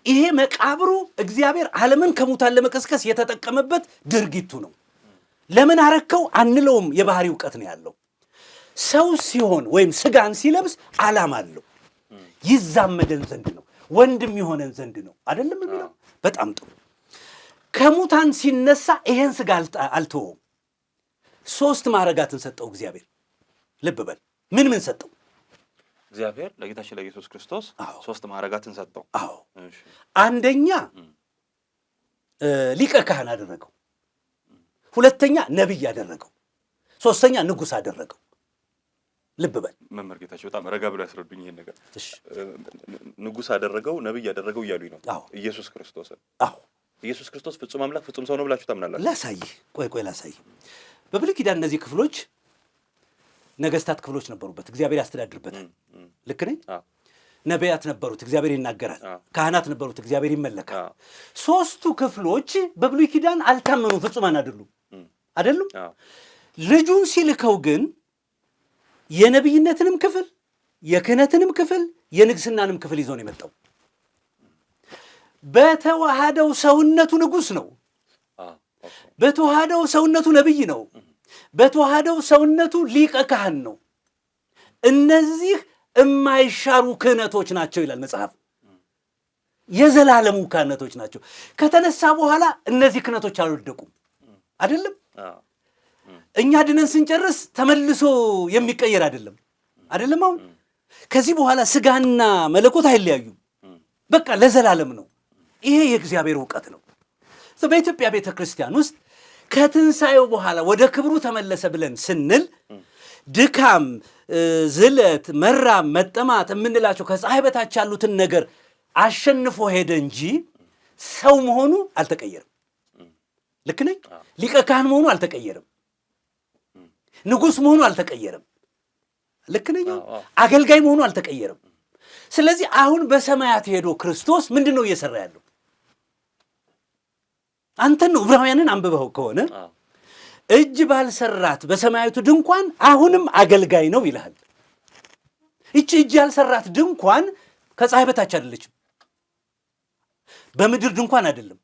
ይሄ መቃብሩ እግዚአብሔር ዓለምን ከሙታን ለመቀስቀስ የተጠቀመበት ድርጊቱ ነው። ለምን አረከው አንለውም። የባህሪ እውቀት ነው ያለው። ሰው ሲሆን ወይም ስጋን ሲለብስ ዓላማ አለው። ይዛመደን ዘንድ ነው፣ ወንድም ይሆነን ዘንድ ነው። አይደለም የሚለው? በጣም ጥሩ። ከሙታን ሲነሳ ይሄን ስጋ አልተወውም። 3 ማዕረጋትን ሰጠው እግዚአብሔር። ልብ በል። ምን ምን ሰጠው እግዚአብሔር? ለጌታችን ለኢየሱስ ክርስቶስ 3 ማዕረጋትን ሰጠው። አዎ። አንደኛ ሊቀ ካህን አደረገው። 2ኛ ነቢይ አደረገው። 3ኛ ንጉሥ አደረገው። ልብ በል። መምህር ጌታቸው በጣም ረጋ ብሎ ያስረዱኝ ይሄን ነገር። ንጉሥ አደረገው፣ ነቢይ አደረገው እያሉኝ ነው። ኢየሱስ ክርስቶስን። አዎ። ኢየሱስ ክርስቶስ ፍጹም አምላክ ፍጹም ሰው ነው ብላችሁ ታምናላችሁ? ላሳይህ። ቆይ ላሳይህ። በብሉይ ኪዳን እነዚህ ክፍሎች ነገስታት ክፍሎች ነበሩበት፣ እግዚአብሔር ያስተዳድርበታል። ልክ ነኝ? ነቢያት ነበሩት፣ እግዚአብሔር ይናገራል። ካህናት ነበሩት፣ እግዚአብሔር ይመለካል። 3ቱ ክፍሎች በብሉይ ኪዳን አልታመኑም፣ ፍጹማን አይደሉም። ልጁን ሲልከው ግን የነቢይነትንም ክፍል የክህነትንም ክፍል የንግስናንም ክፍል ይዞ ነው የመጣው። በተዋሃደው ሰውነቱ ንጉሥ ነው። በተዋሃደው ሰውነቱ ነቢይ ነው። በተዋሃደው ሰውነቱ ሊቀ ካህን ነው። እነዚህ የማይሻሩ ክህነቶች ናቸው ይላል መጽሐፍ። የዘላለሙ ክህነቶች ናቸው። ከተነሳ በኋላ እነዚህ ክህነቶች አልወደቁም። አይደለም? እኛ ድነን ስንጨርስ ተመልሶ የሚቀየር አይደለም። አሁን ከዚህ በኋላ ስጋና መለኮት አይለያዩም። በቃ ለዘላለም ነው። ይሄ የእግዚአብሔር እውቀት ነው። በኢትዮጵያ ቤተ ክርስቲያን ውስጥ ከትንሣኤው በኋላ ወደ ክብሩ ተመለሰ ብለን ስንል ድካም፣ ዝለት፣ መራም፣ መጠማት የምንላቸው ከፀሐይ በታች ያሉትን ነገር አሸንፎ ሄደ እንጂ ሰው መሆኑ አልተቀየርም። ልክ ነኝ? ሊቀ ካህን መሆኑ አልተቀየርም። ንጉሥ መሆኑ አልተቀየርም። ልክ ነኝ? አገልጋይ መሆኑ አልተቀየርም። ስለዚህ አሁን በሰማያት ሄዶ ክርስቶስ ምንድን ነው እየሰራ ያለው? አንተን ነው። ዕብራውያንን አንብበው ከሆነ እጅ ባልሰራት በሰማያዊቱ ድንኳን አሁንም አገልጋይ ነው ይልሃል። ይቺ እጅ ያልሰራት ድንኳን ከፀሐይ በታች አይደለችም፣ በምድር ድንኳን አይደለም።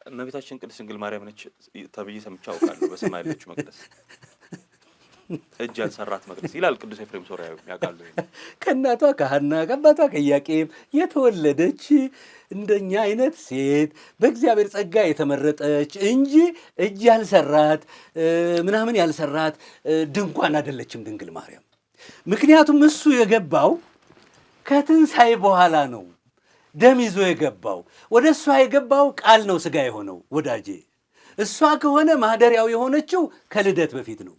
እመቤታችን ቅድስት ድንግል ማርያም ነች ተብዬ ሰምቼ አውቃለሁ። በሰማይ ያለችው መቅደስ እጅ ያልሰራት መቅደስ ይላል ቅዱስ ኤፍሬም ሶርያዊ። ያውቃሉ። ከእናቷ ከሐና ከአባቷ ከኢያቄም የተወለደች እንደኛ አይነት ሴት በእግዚአብሔር ጸጋ የተመረጠች እንጂ እጅ ያልሰራት ምናምን ያልሰራት ድንኳን አይደለችም ድንግል ማርያም። ምክንያቱም እሱ የገባው ከትንሣኤ በኋላ ነው። ደም ይዞ የገባው ወደ እሷ የገባው ቃል ነው ሥጋ የሆነው ወዳጄ። እሷ ከሆነ ማደሪያው የሆነችው ከልደት በፊት ነው።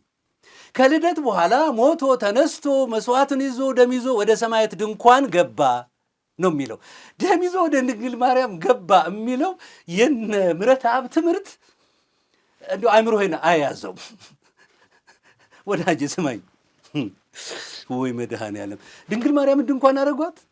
ከልደት በኋላ ሞቶ ተነስቶ መስዋዕትን ይዞ ደም ይዞ ወደ ሰማያት ድንኳን ገባ ነው የሚለው። ደም ይዞ ወደ ድንግል ማርያም ገባ የሚለው የነ ምሕረት አብ ትምህርት እንደው አእምሮህን አያዘው ወዳጄ። ስማኝ፣ ወይ መድኃኔዓለም ድንግል ማርያምን ድንኳን አደረጓት።